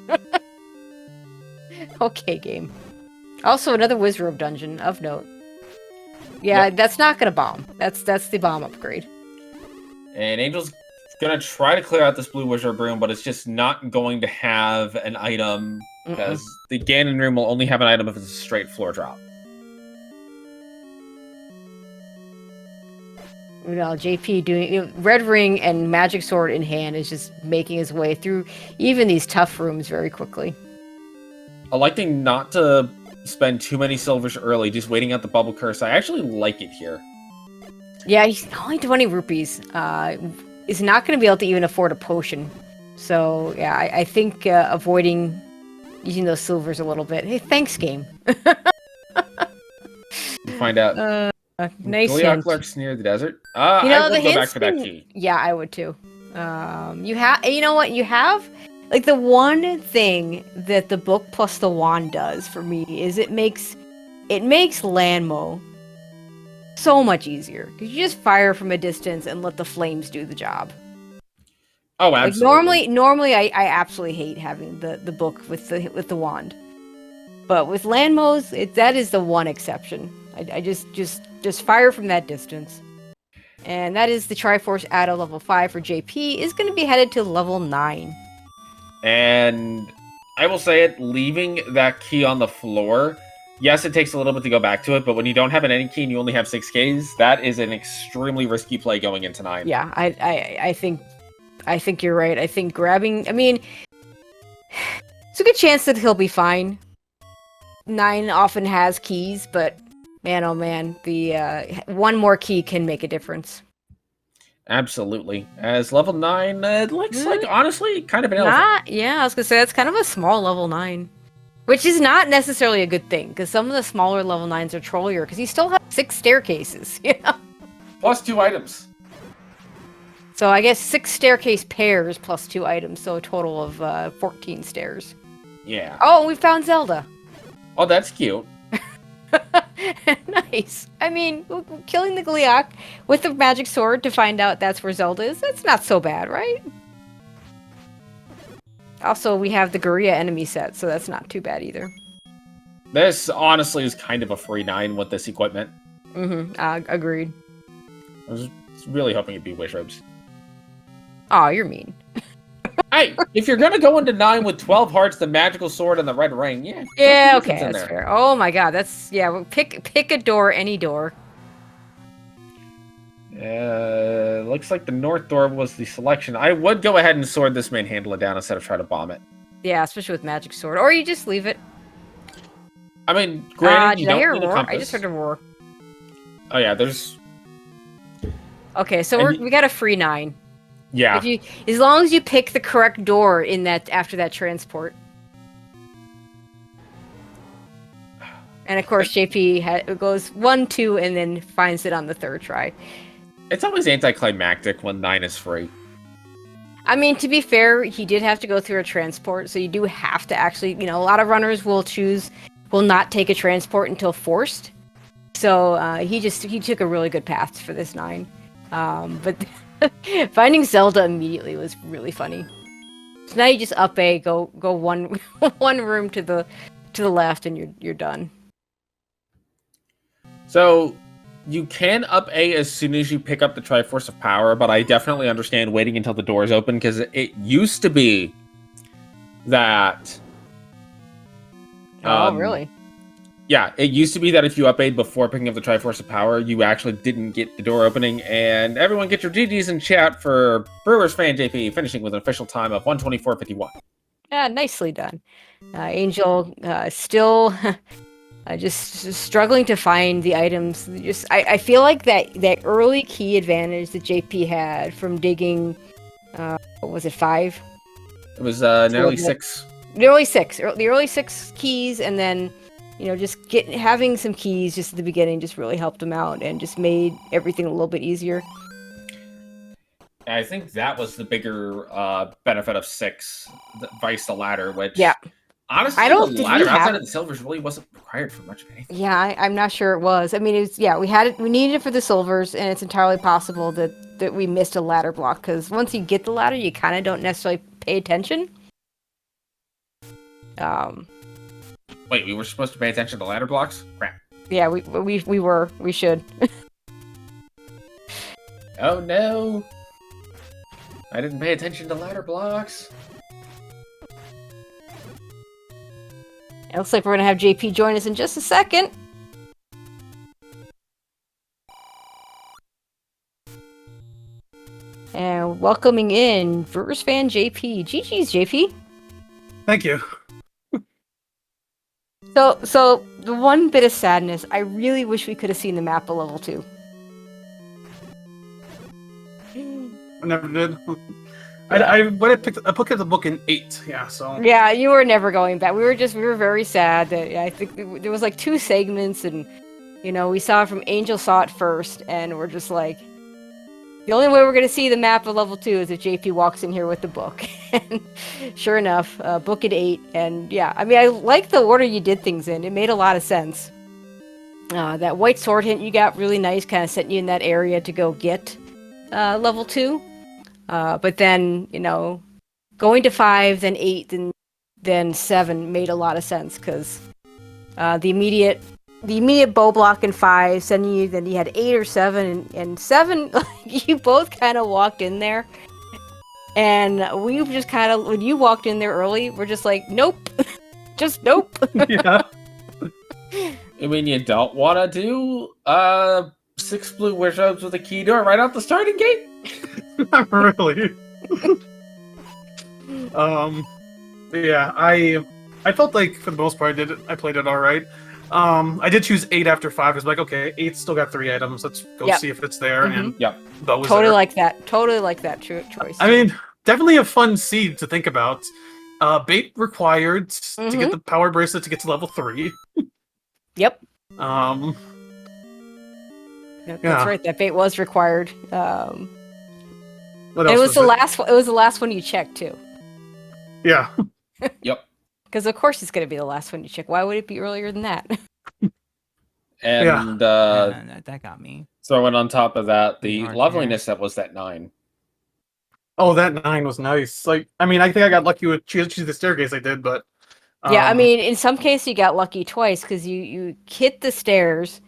Okay, game. Also, another Wizrobe dungeon of note. Yeah, that's not gonna bomb. That's the bomb upgrade. And Angel's gonna try to clear out this blue Wizard room, but it's just not going to have an item because the Ganon room will only have an item if it's a straight floor drop. You know, JP doing red ring and magic sword in hand is just making his way through even these tough rooms very quickly. Electing not to spend too many silvers early, just waiting out the bubble curse. I actually like it here. Yeah, he's only 20 rupees. Is not going to be able to even afford a potion. So, yeah, I think avoiding using those silvers a little bit. Hey, thanks, game. We'll find out. Nice Goliath lurks near the desert. You know, I would go back for that key. Yeah, I would too. You know what? You have... Like, the one thing that the book plus the wand does for me is it makes Landmo so much easier. Because you just fire from a distance and let the flames do the job. Oh, absolutely. Like, normally I absolutely hate having the book with the wand. But with Landmo's, that is the one exception. I just fire from that distance. And that is the Triforce at a level 5 for JP is going to be headed to level 9. And I will say it, leaving that key on the floor, yes, it takes a little bit to go back to it, but when you don't have an any key and you only have 6 Ks, that is an extremely risky play going into 9. Yeah, I think you're right. I think grabbing... I mean, it's a good chance that he'll be fine. 9 often has keys, but man, oh man, the one more key can make a difference. Absolutely. As level 9, it looks like, honestly, kind of an elephant. Yeah, I was going to say, that's kind of a small level 9. Which is not necessarily a good thing, because some of the smaller level 9s are trollier, because you still have 6 staircases, you know? Plus 2 items. So I guess 6 staircase pairs plus 2 items, so a total of 14 stairs. Yeah. Oh, we found Zelda. Oh, that's cute. Nice. I mean, killing the Gleeok with the magic sword to find out that's where Zelda is, that's not so bad, right? Also, we have the Guria enemy set, so that's not too bad either. This, honestly, is kind of a free 9 with this equipment. Agreed. I was really hoping it'd be Wish Robes. Oh, you're mean. Hey, if you're gonna go into 9 with 12 hearts, the magical sword, and the red ring, yeah, okay, that's fair. Oh my god, that's well, pick a door, any door. Looks like the north door was the selection. I would go ahead and sword this manhandle it down instead of try to bomb it. Yeah, especially with magic sword, or you just leave it. I mean, granted, you don't need a compass. I just heard a roar. Oh yeah, there's. Okay, so we got a free 9. Yeah. As long as you pick the correct door in that after that transport. And of course, JP goes 1, 2, and then finds it on the 3rd try. It's always anticlimactic when 9 is free. I mean, to be fair, he did have to go through a transport, so you do have to actually, a lot of runners will not take a transport until forced. So he took a really good path for this 9. But finding Zelda immediately was really funny. So now you just up A, go one one room to the left, and you're done. So you can up A as soon as you pick up the Triforce of Power, but I definitely understand waiting until the doors open, because it used to be that. Oh, really? Yeah, it used to be that if you up A before picking up the Triforce of Power, you actually didn't get the door opening, and everyone get your GGs in chat for BrewersfanJP, finishing with an official time of 1:24:51. Yeah, nicely done. Angel still just struggling to find the items. I feel like that early key advantage that JP had from digging, what was it, 5? It was nearly 6. The early 6 keys, and then just having some keys just at the beginning just really helped him out and just made everything a little bit easier. I think that was the bigger benefit of 6, vice the ladder, which honestly, the ladder outside of the silvers really wasn't required for much of anything. Yeah, I'm not sure it was. I mean, it was, we needed it for the silvers, and it's entirely possible that we missed a ladder block, because once you get the ladder, you kind of don't necessarily pay attention. Wait, we were supposed to pay attention to ladder blocks? Crap. Yeah, we were. We should. Oh no! I didn't pay attention to ladder blocks. It looks like we're gonna have JP join us in just a second. And welcoming in BrewersfanJP. GG's, JP. Thank you. So the one bit of sadness, I really wish we could have seen the map of level 2. I never did. I picked up the book in 8. Yeah, so. Yeah, you were never going back. We were very sad that I think there was like 2 segments, and we saw it from Angel saw it first, and we're just like, the only way we're gonna see the map of level 2 is if JP walks in here with the book. And sure enough, book at 8, and yeah, I mean, I like the order you did things in. It made a lot of sense. That white sword hint you got really nice, kind of setting you in that area to go get level 2. But then, going to 5, then 8, then 7 made a lot of sense, because the immediate bow block in 5, sending you, then you had 8 or 7, and 7, you both kind of walked in there. And we just kind of, when you walked in there early, we're just like, nope. Just nope. Yeah. I mean, you don't want to do 6 blue wish robes with a key door right out the starting gate? Not really. Yeah, I felt like for the most part I played it all right. I did choose 8 after 5. I was like, okay, 8's still got 3 items. Let's go see if it's there. Mm-hmm. And that was totally there. like that. Totally like that choice. I mean, definitely a fun seed to think about. Bait required to get the power bracelet to get to level 3. Yep. Yeah. That's right. That bait was required. What else it was the last one. It was the last one you checked too. Yeah. Yep. Because of course it's going to be the last one you check. Why would it be earlier than that? And that got me. Throwing on top of that, the loveliness that was that 9. Oh, that 9 was nice. Like, I mean, I think I got lucky with choosing the staircase I did, but yeah, I mean, in some cases you got lucky twice, because you hit the stairs,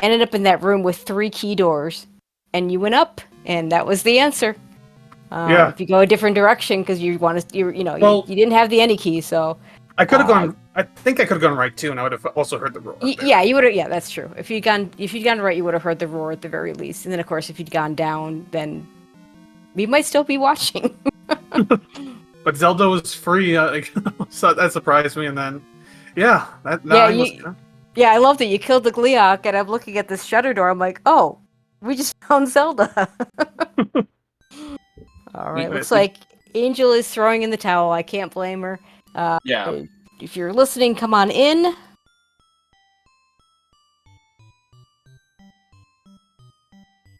ended up in that room with 3 key doors, and you went up, and that was the answer. If you go a different direction because you want to, you didn't have the any key, so I could have gone. I think I could have gone right too, and I would have also heard the roar. Yeah, you would have. Yeah, that's true. If you'd gone right, you would have heard the roar at the very least. And then, of course, if you'd gone down, then we might still be watching. But Zelda was free, so that surprised me. And then, yeah, I love that you killed the Gleeok, and I'm looking at this shutter door. I'm like, oh, we just found Zelda. All right, looks like Angel is throwing in the towel. I can't blame her. Yeah. If you're listening, come on in.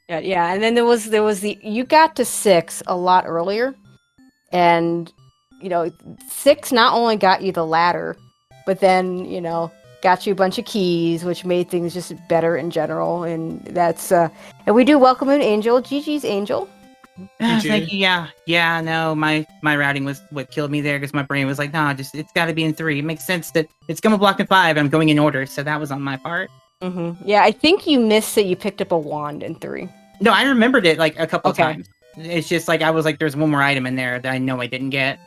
Yeah, and then there was you got to 6 a lot earlier, and 6 not only got you the ladder, but then got you a bunch of keys, which made things just better in general. And that's and we do welcome in Angel. Gigi's Angel. Thank you. Yeah. No, my routing was what killed me there because my brain was like, no, it's got to be in 3. It makes sense that it's gonna block in 5. And I'm going in order, so that was on my part. Mm-hmm. Yeah, I think you missed that you picked up a wand in 3. No, I remembered it like a couple of times. It's just like I was like, there's one more item in there that I know I didn't get.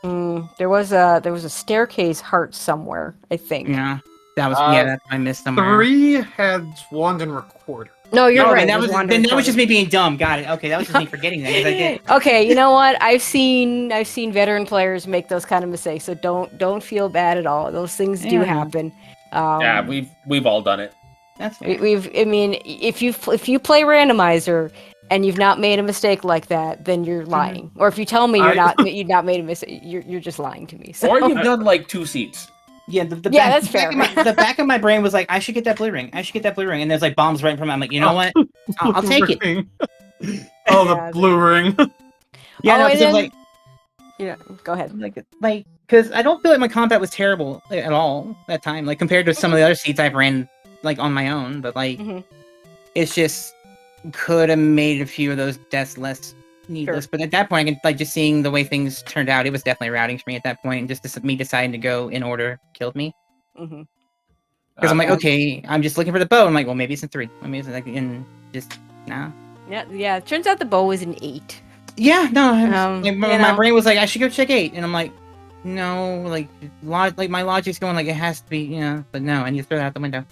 There was a staircase heart somewhere, I think. Yeah, that's I missed somewhere. 3 had wand and recorder. No, you're right. That was just me being dumb. Got it. Okay, that was just me forgetting that. I did. Okay, you know what? I've seen veteran players make those kind of mistakes, so don't feel bad at all. Those things do happen. We've all done it. That's fair. If you play Randomizer and you've not made a mistake like that, then you're lying. Or if you tell me you've not made a mistake, you're just lying to me. So. Or you've done like 2 seats. Yeah, that's fair. The back of my brain was like, I should get that blue ring. And there's like bombs right in front of me. I'm like, you know what? I'll take it. The blue ring. Go ahead. Like, because I don't feel like my combat was terrible at all that time. Like compared to some of the other seats I've ran like on my own, but like, it's just could have made a few of those deaths less needless. Sure. But at that point, I can like just seeing the way things turned out. It was definitely routing for me at that point, and just me deciding to go in order killed me. Because I'm like, okay, I'm just looking for the bow. I'm like, well, maybe it's in 3. Maybe it's like in just now. Yeah. It turns out the bow was in 8. Yeah, no. My brain was like, I should go check 8, and I'm like, no, like my logic's going like it has to be, but no, and you throw that out the window.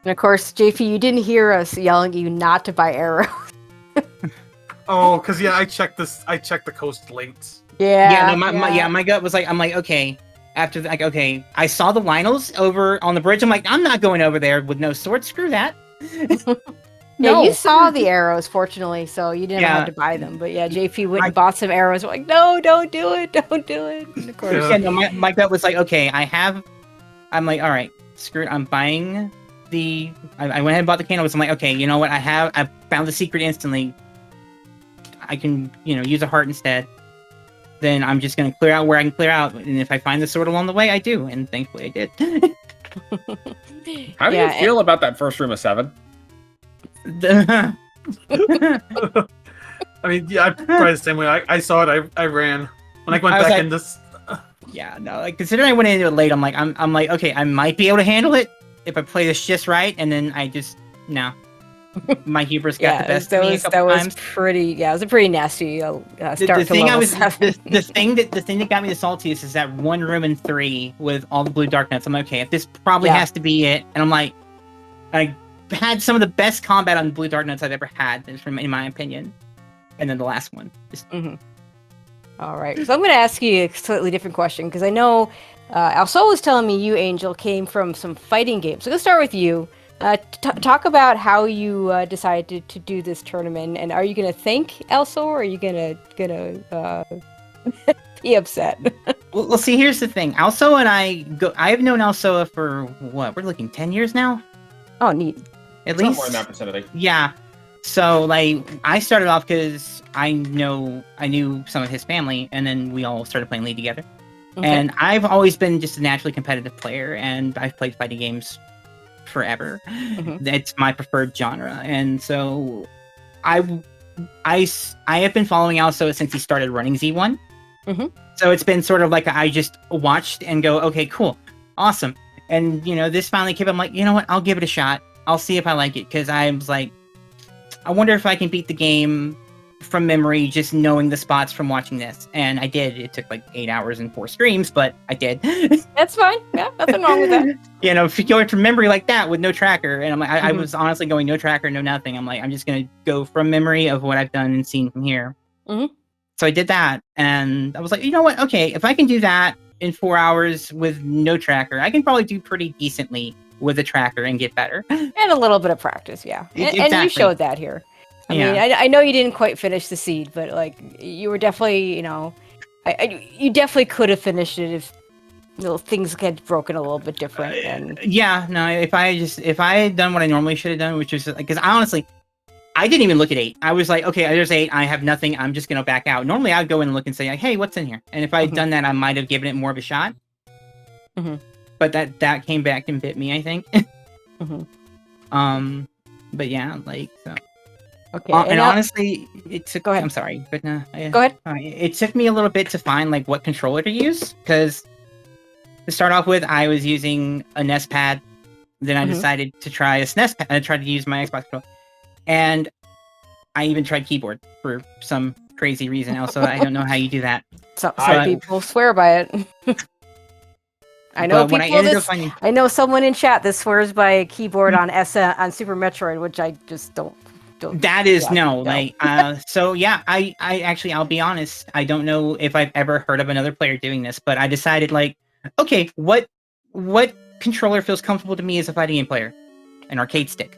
And of course, JP, you didn't hear us yelling at you not to buy arrows. Oh, because I checked the coast late. My gut was like, I'm like, okay. After like, okay, I saw the Lionels over on the bridge. I'm like, I'm not going over there with no sword. Screw that. Yeah, you saw the arrows, fortunately, so you didn't have to buy them. But yeah, JP went and bought some arrows. We're like, no, don't do it, don't do it. And of course, my gut was like, okay, I'm like, all right, screw it. I'm buying I went ahead and bought the candles. I'm like, okay, you know what? I found the secret instantly. I can, use a heart instead. Then I'm just going to clear out where I can clear out. And if I find the sword along the way, I do. And thankfully I did. How do you feel about that first room of 7? I mean, yeah, I'm probably the same way. I saw it. I ran. When I went back in this... Yeah, no, like, considering I went into it late, I'm like, okay, I might be able to handle it if I play this just right. And then no. My hubris got the best of me a couple times. It was a pretty nasty start the thing to level 7. The thing that got me the saltiest is that one room in 3 with all the blue dark nuts. I'm like, okay, if this probably has to be it. And I'm like, I had some of the best combat on blue dark nuts I've ever had, in my opinion. And then the last one. All right, so I'm going to ask you a slightly different question because I know Also was telling me you, Angel, came from some fighting games. So let's start with you. Talk about how you decided to do this tournament, and are you going to thank Elso, or are you gonna be upset? Well, see, here's the thing. Elso and I've known Elso for what? We're looking 10 years now. Oh, neat. At least more in that vicinity. Yeah. So like, I started off because I knew some of his family, and then we all started playing League together. Okay. And I've always been just a naturally competitive player, and I've played fighting games forever. It's my preferred genre, and so I have been following Also since he started running Z1. So it's been sort of like I just watched and go, okay, cool, awesome. And this finally came. I'm like, you know what? I'll give it a shot. I'll see if I like it, because I was like, I wonder if I can beat the game from memory, just knowing the spots from watching this. And I did. It took like 8 hours and 4 streams, but I did. That's fine. Yeah, nothing wrong with that. You know, if you go from memory like that with no tracker, and I'm like, I was honestly going no tracker, no nothing. I'm like, I'm just gonna go from memory of what I've done and seen from here. So I did that, and I was like, you know what? Okay, if I can do that in 4 hours with no tracker, I can probably do pretty decently with a tracker and get better. And a little bit of practice, yeah. Exactly. And you showed that here. I mean, I know you didn't quite finish the seed, but like you were definitely, you know, you definitely could have finished it if things get broken a little bit different. And yeah, no, if I had done what I normally should have done, which was because I didn't even look at 8. I was like, okay, there's 8. I have nothing. I'm just gonna back out. Normally, I'd go in and look and say, like, hey, what's in here? And if I had done that, I might have given it more of a shot. But that came back and bit me, I think. But yeah, like so. Okay. And honestly, it took. Go ahead. I'm sorry, but no. Go ahead. It took me a little bit to find like what controller to use, because to start off with, I was using a NES pad. Then I decided to try a SNES pad. I tried to use my Xbox controller, and I even tried keyboard for some crazy reason. Also, I don't know how you do that. Some people swear by it. I know people. I know someone in chat that swears by a keyboard on on Super Metroid, which I just don't. That is no. Like so yeah, I actually, I'll be honest, I don't know if I've ever heard of another player doing this, but I decided like, okay, what controller feels comfortable to me as a fighting game player? An arcade stick.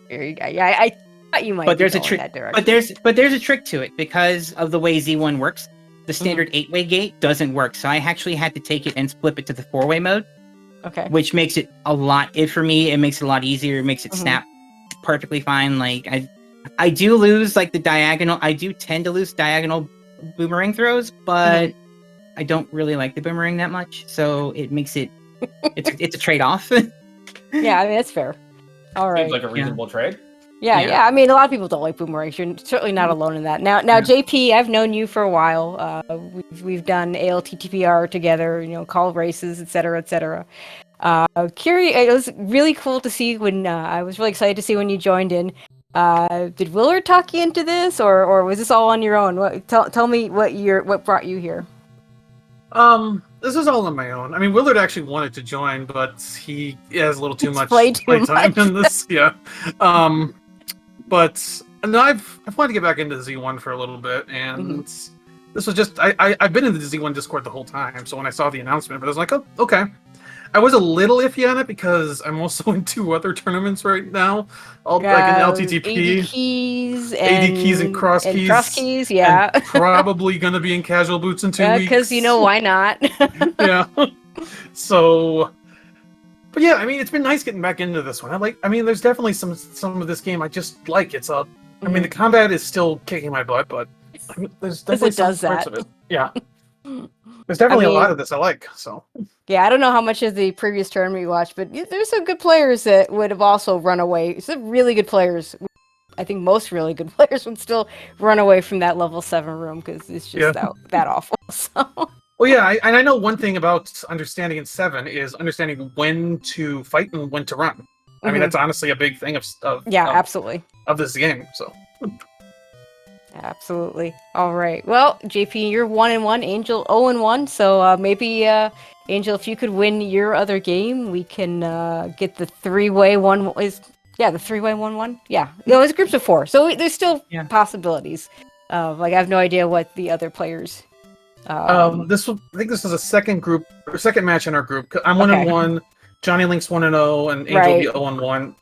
There you go. Yeah, I thought you might. But there's a trick. But there's a trick to it because of the way Z1 works. The standard 8-way gate doesn't work, so I actually had to take it and flip it to the 4-way mode. Okay. Which makes it a lot. For me, it makes it a lot easier. It makes it snap perfectly fine. Like I do lose like the diagonal. I do tend to lose diagonal boomerang throws, but I don't really like the boomerang that much. So it makes it. It's a trade-off. Yeah, I mean that's fair. All right. Seems like a reasonable trade. Yeah. I mean, a lot of people don't like boomerangs. You're certainly not alone in that. Now, JP, I've known you for a while. We've done ALTTPR together. You know, call races, etc., etc. Curious. It was really cool to see when I was really excited to see when you joined in. Did Willard talk you into this, or was this all on your own? Tell me what brought you here. This is all on my own. I mean, Willard actually wanted to join, but he has a little too much playtime in this. Yeah. But no, I've wanted to get back into Z1 for a little bit, and this was just I've been in the Z1 Discord the whole time. So when I saw the announcement, but I was like, oh, okay. I was a little iffy on it because I'm also in 2 other tournaments right now, like in LTTP, AD keys and cross keys, yeah. And probably gonna be in casual boots in 2 weeks. Because why not? Yeah. So, but yeah, I mean, it's been nice getting back into this one. I mean, there's definitely some of this game I just like. I mean, the combat is still kicking my butt, but I mean, there's definitely some parts of it. Yeah. There's definitely a lot of this I like, so. Yeah, I don't know how much of the previous tournament you watched, but there's some good players that would have also run away. Some really good players. I think most really good players would still run away from that level 7 room because it's just that awful. So. Well, yeah, I know one thing about understanding in 7 is understanding when to fight and when to run. I mean, that's honestly a big thing of absolutely of this game. So. Absolutely. All right. Well, JP, you're 1-1. Angel 0-1. So maybe Angel, if you could win your other game, we can get the 3-way 1. The 3-way 1-1. Yeah. No, it's groups of 4. So there's still possibilities. I have no idea what the other players. I think this is a second match in our group. I'm 1-1. Johnny Link's 1-0, and Angel will be 0-1.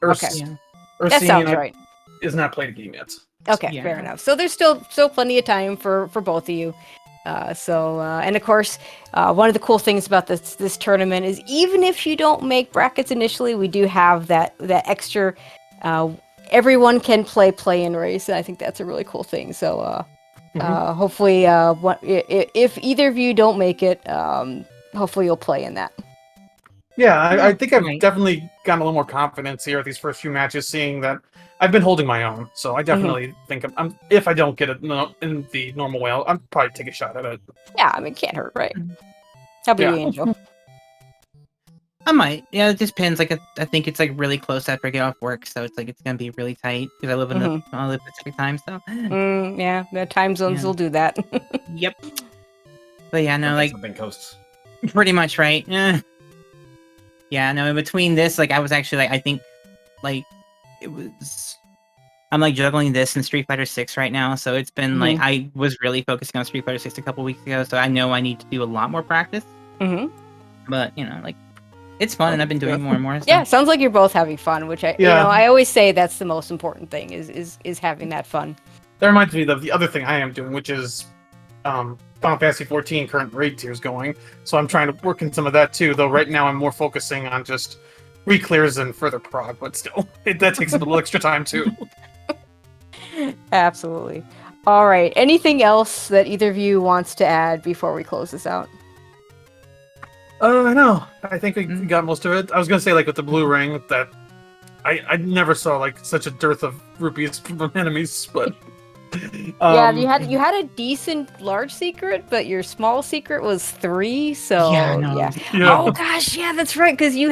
That sounds right. Is not played a game yet. Okay, fair enough. So there's still plenty of time for both of you. And of course, one of the cool things about this tournament is even if you don't make brackets initially, we do have that extra. Everyone can play in race, and I think that's a really cool thing. So hopefully, if either of you don't make it, hopefully you'll play in that. Yeah, I think I've definitely gotten a little more confidence here at these first few matches, seeing that I've been holding my own. So I definitely think I'm if I don't get it in the normal way, I'll probably take a shot at it. Yeah, I mean, it can't hurt, right? How about you, Angel? I might. Yeah, it just depends. Like, I think it's like really close after I get off work, so it's like it's gonna be really tight because I live in I live Pacific time, so. Yeah, the time zones will do that. Yep. But yeah, no, like something coasts. pretty much right. Yeah, no. In between this, like I was actually like I think, like it was. I'm like juggling this and Street Fighter 6 right now, so it's been like I was really focusing on Street Fighter 6 a couple weeks ago, so I know I need to do a lot more practice. But you know, like. It's fun, and I've been doing more and more. So. Yeah, sounds like you're both having fun, which I always say that's the most important thing is having that fun. That reminds me of the other thing I am doing, which is Final Fantasy 14 current raid tiers going. So I'm trying to work in some of that too. Though right now I'm more focusing on just re-clears and further prog, but still, that takes a little extra time too. Absolutely. All right. Anything else that either of you wants to add before we close this out? No, I think we got most of it. I was gonna say, like, with the blue ring, that I never saw like such a dearth of rupees from enemies, but yeah, you had a decent large secret, but your small secret was 3. So yeah. Oh gosh, yeah, that's right, because you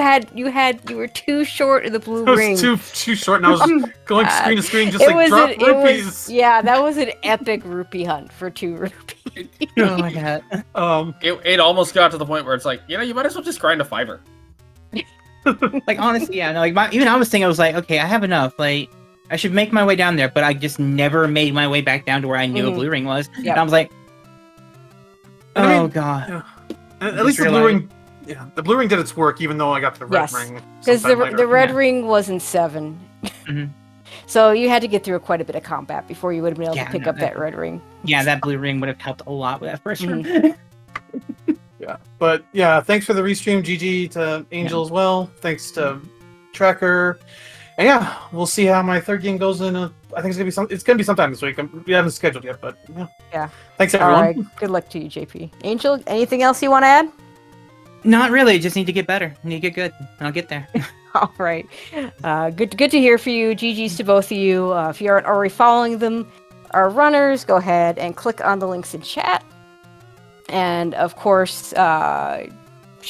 were too short of the blue ring. Too short, and I was going screen to screen, just like drop rupees. That was an epic rupee hunt for 2 rupees. Oh my god. It almost got to the point where it's like, you might as well just grind a $5. Like honestly, yeah, no, like even I was thinking, I was like, okay, I have enough, like. I should make my way down there, but I just never made my way back down to where I knew a blue ring was. Yep. And I was like, god. Yeah. At least the blue ring, the blue ring did its work, even though I got the red ring. Because the red ring wasn't 7. So you had to get through quite a bit of combat before you would have been able to pick up that red ring. Yeah, that blue ring would have helped a lot with that first ring. Yeah, but yeah, thanks for the restream, GG to Angel as well. Thanks to Tracker. And yeah, we'll see how my third game goes in. I think it's gonna be sometime this week. We haven't scheduled yet, but yeah. Thanks everyone. All right, good luck to you, JP. Angel, anything else you want to add? Not really. Just need to get better. Need to get good. I'll get there. All right. Good to hear for you. GGs to both of you. If you aren't already following them, our runners, go ahead and click on the links in chat. And of course, shout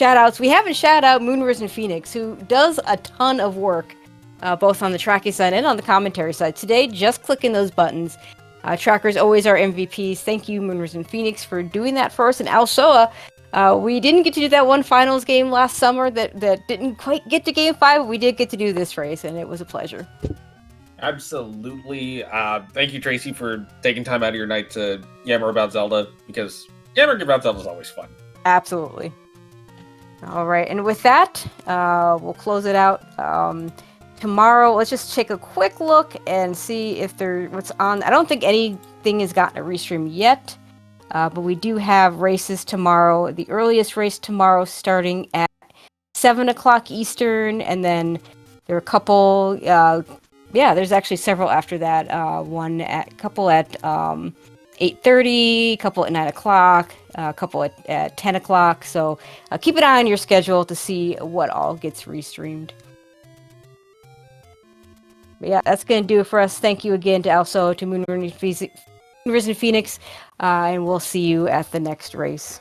outs. We haven't shout out Moonrisen Phoenix, who does a ton of work. Both on the tracking side and on the commentary side. Today, just clicking those buttons. Trackers always our MVPs. Thank you, Moonrisen Phoenix, for doing that for us. And Alsoa, we didn't get to do that one finals game last summer that didn't quite get to game 5, but we did get to do this race, and it was a pleasure. Absolutely. Thank you, Tracy, for taking time out of your night to yammer about Zelda, because yammering about Zelda is always fun. Absolutely. All right, and with that, we'll close it out. Tomorrow, let's just take a quick look and see if what's on. I don't think anything has gotten a restream yet, but we do have races tomorrow. The earliest race tomorrow starting at 7 o'clock Eastern, and then there are a couple. There's actually several after that. Couple at 8:30, couple at 9 o'clock, a couple at 10 o'clock. So keep an eye on your schedule to see what all gets restreamed. But yeah, that's going to do it for us. Thank you again to Also, to Moonrisen Phoenix, and we'll see you at the next race.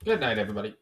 Good night, everybody.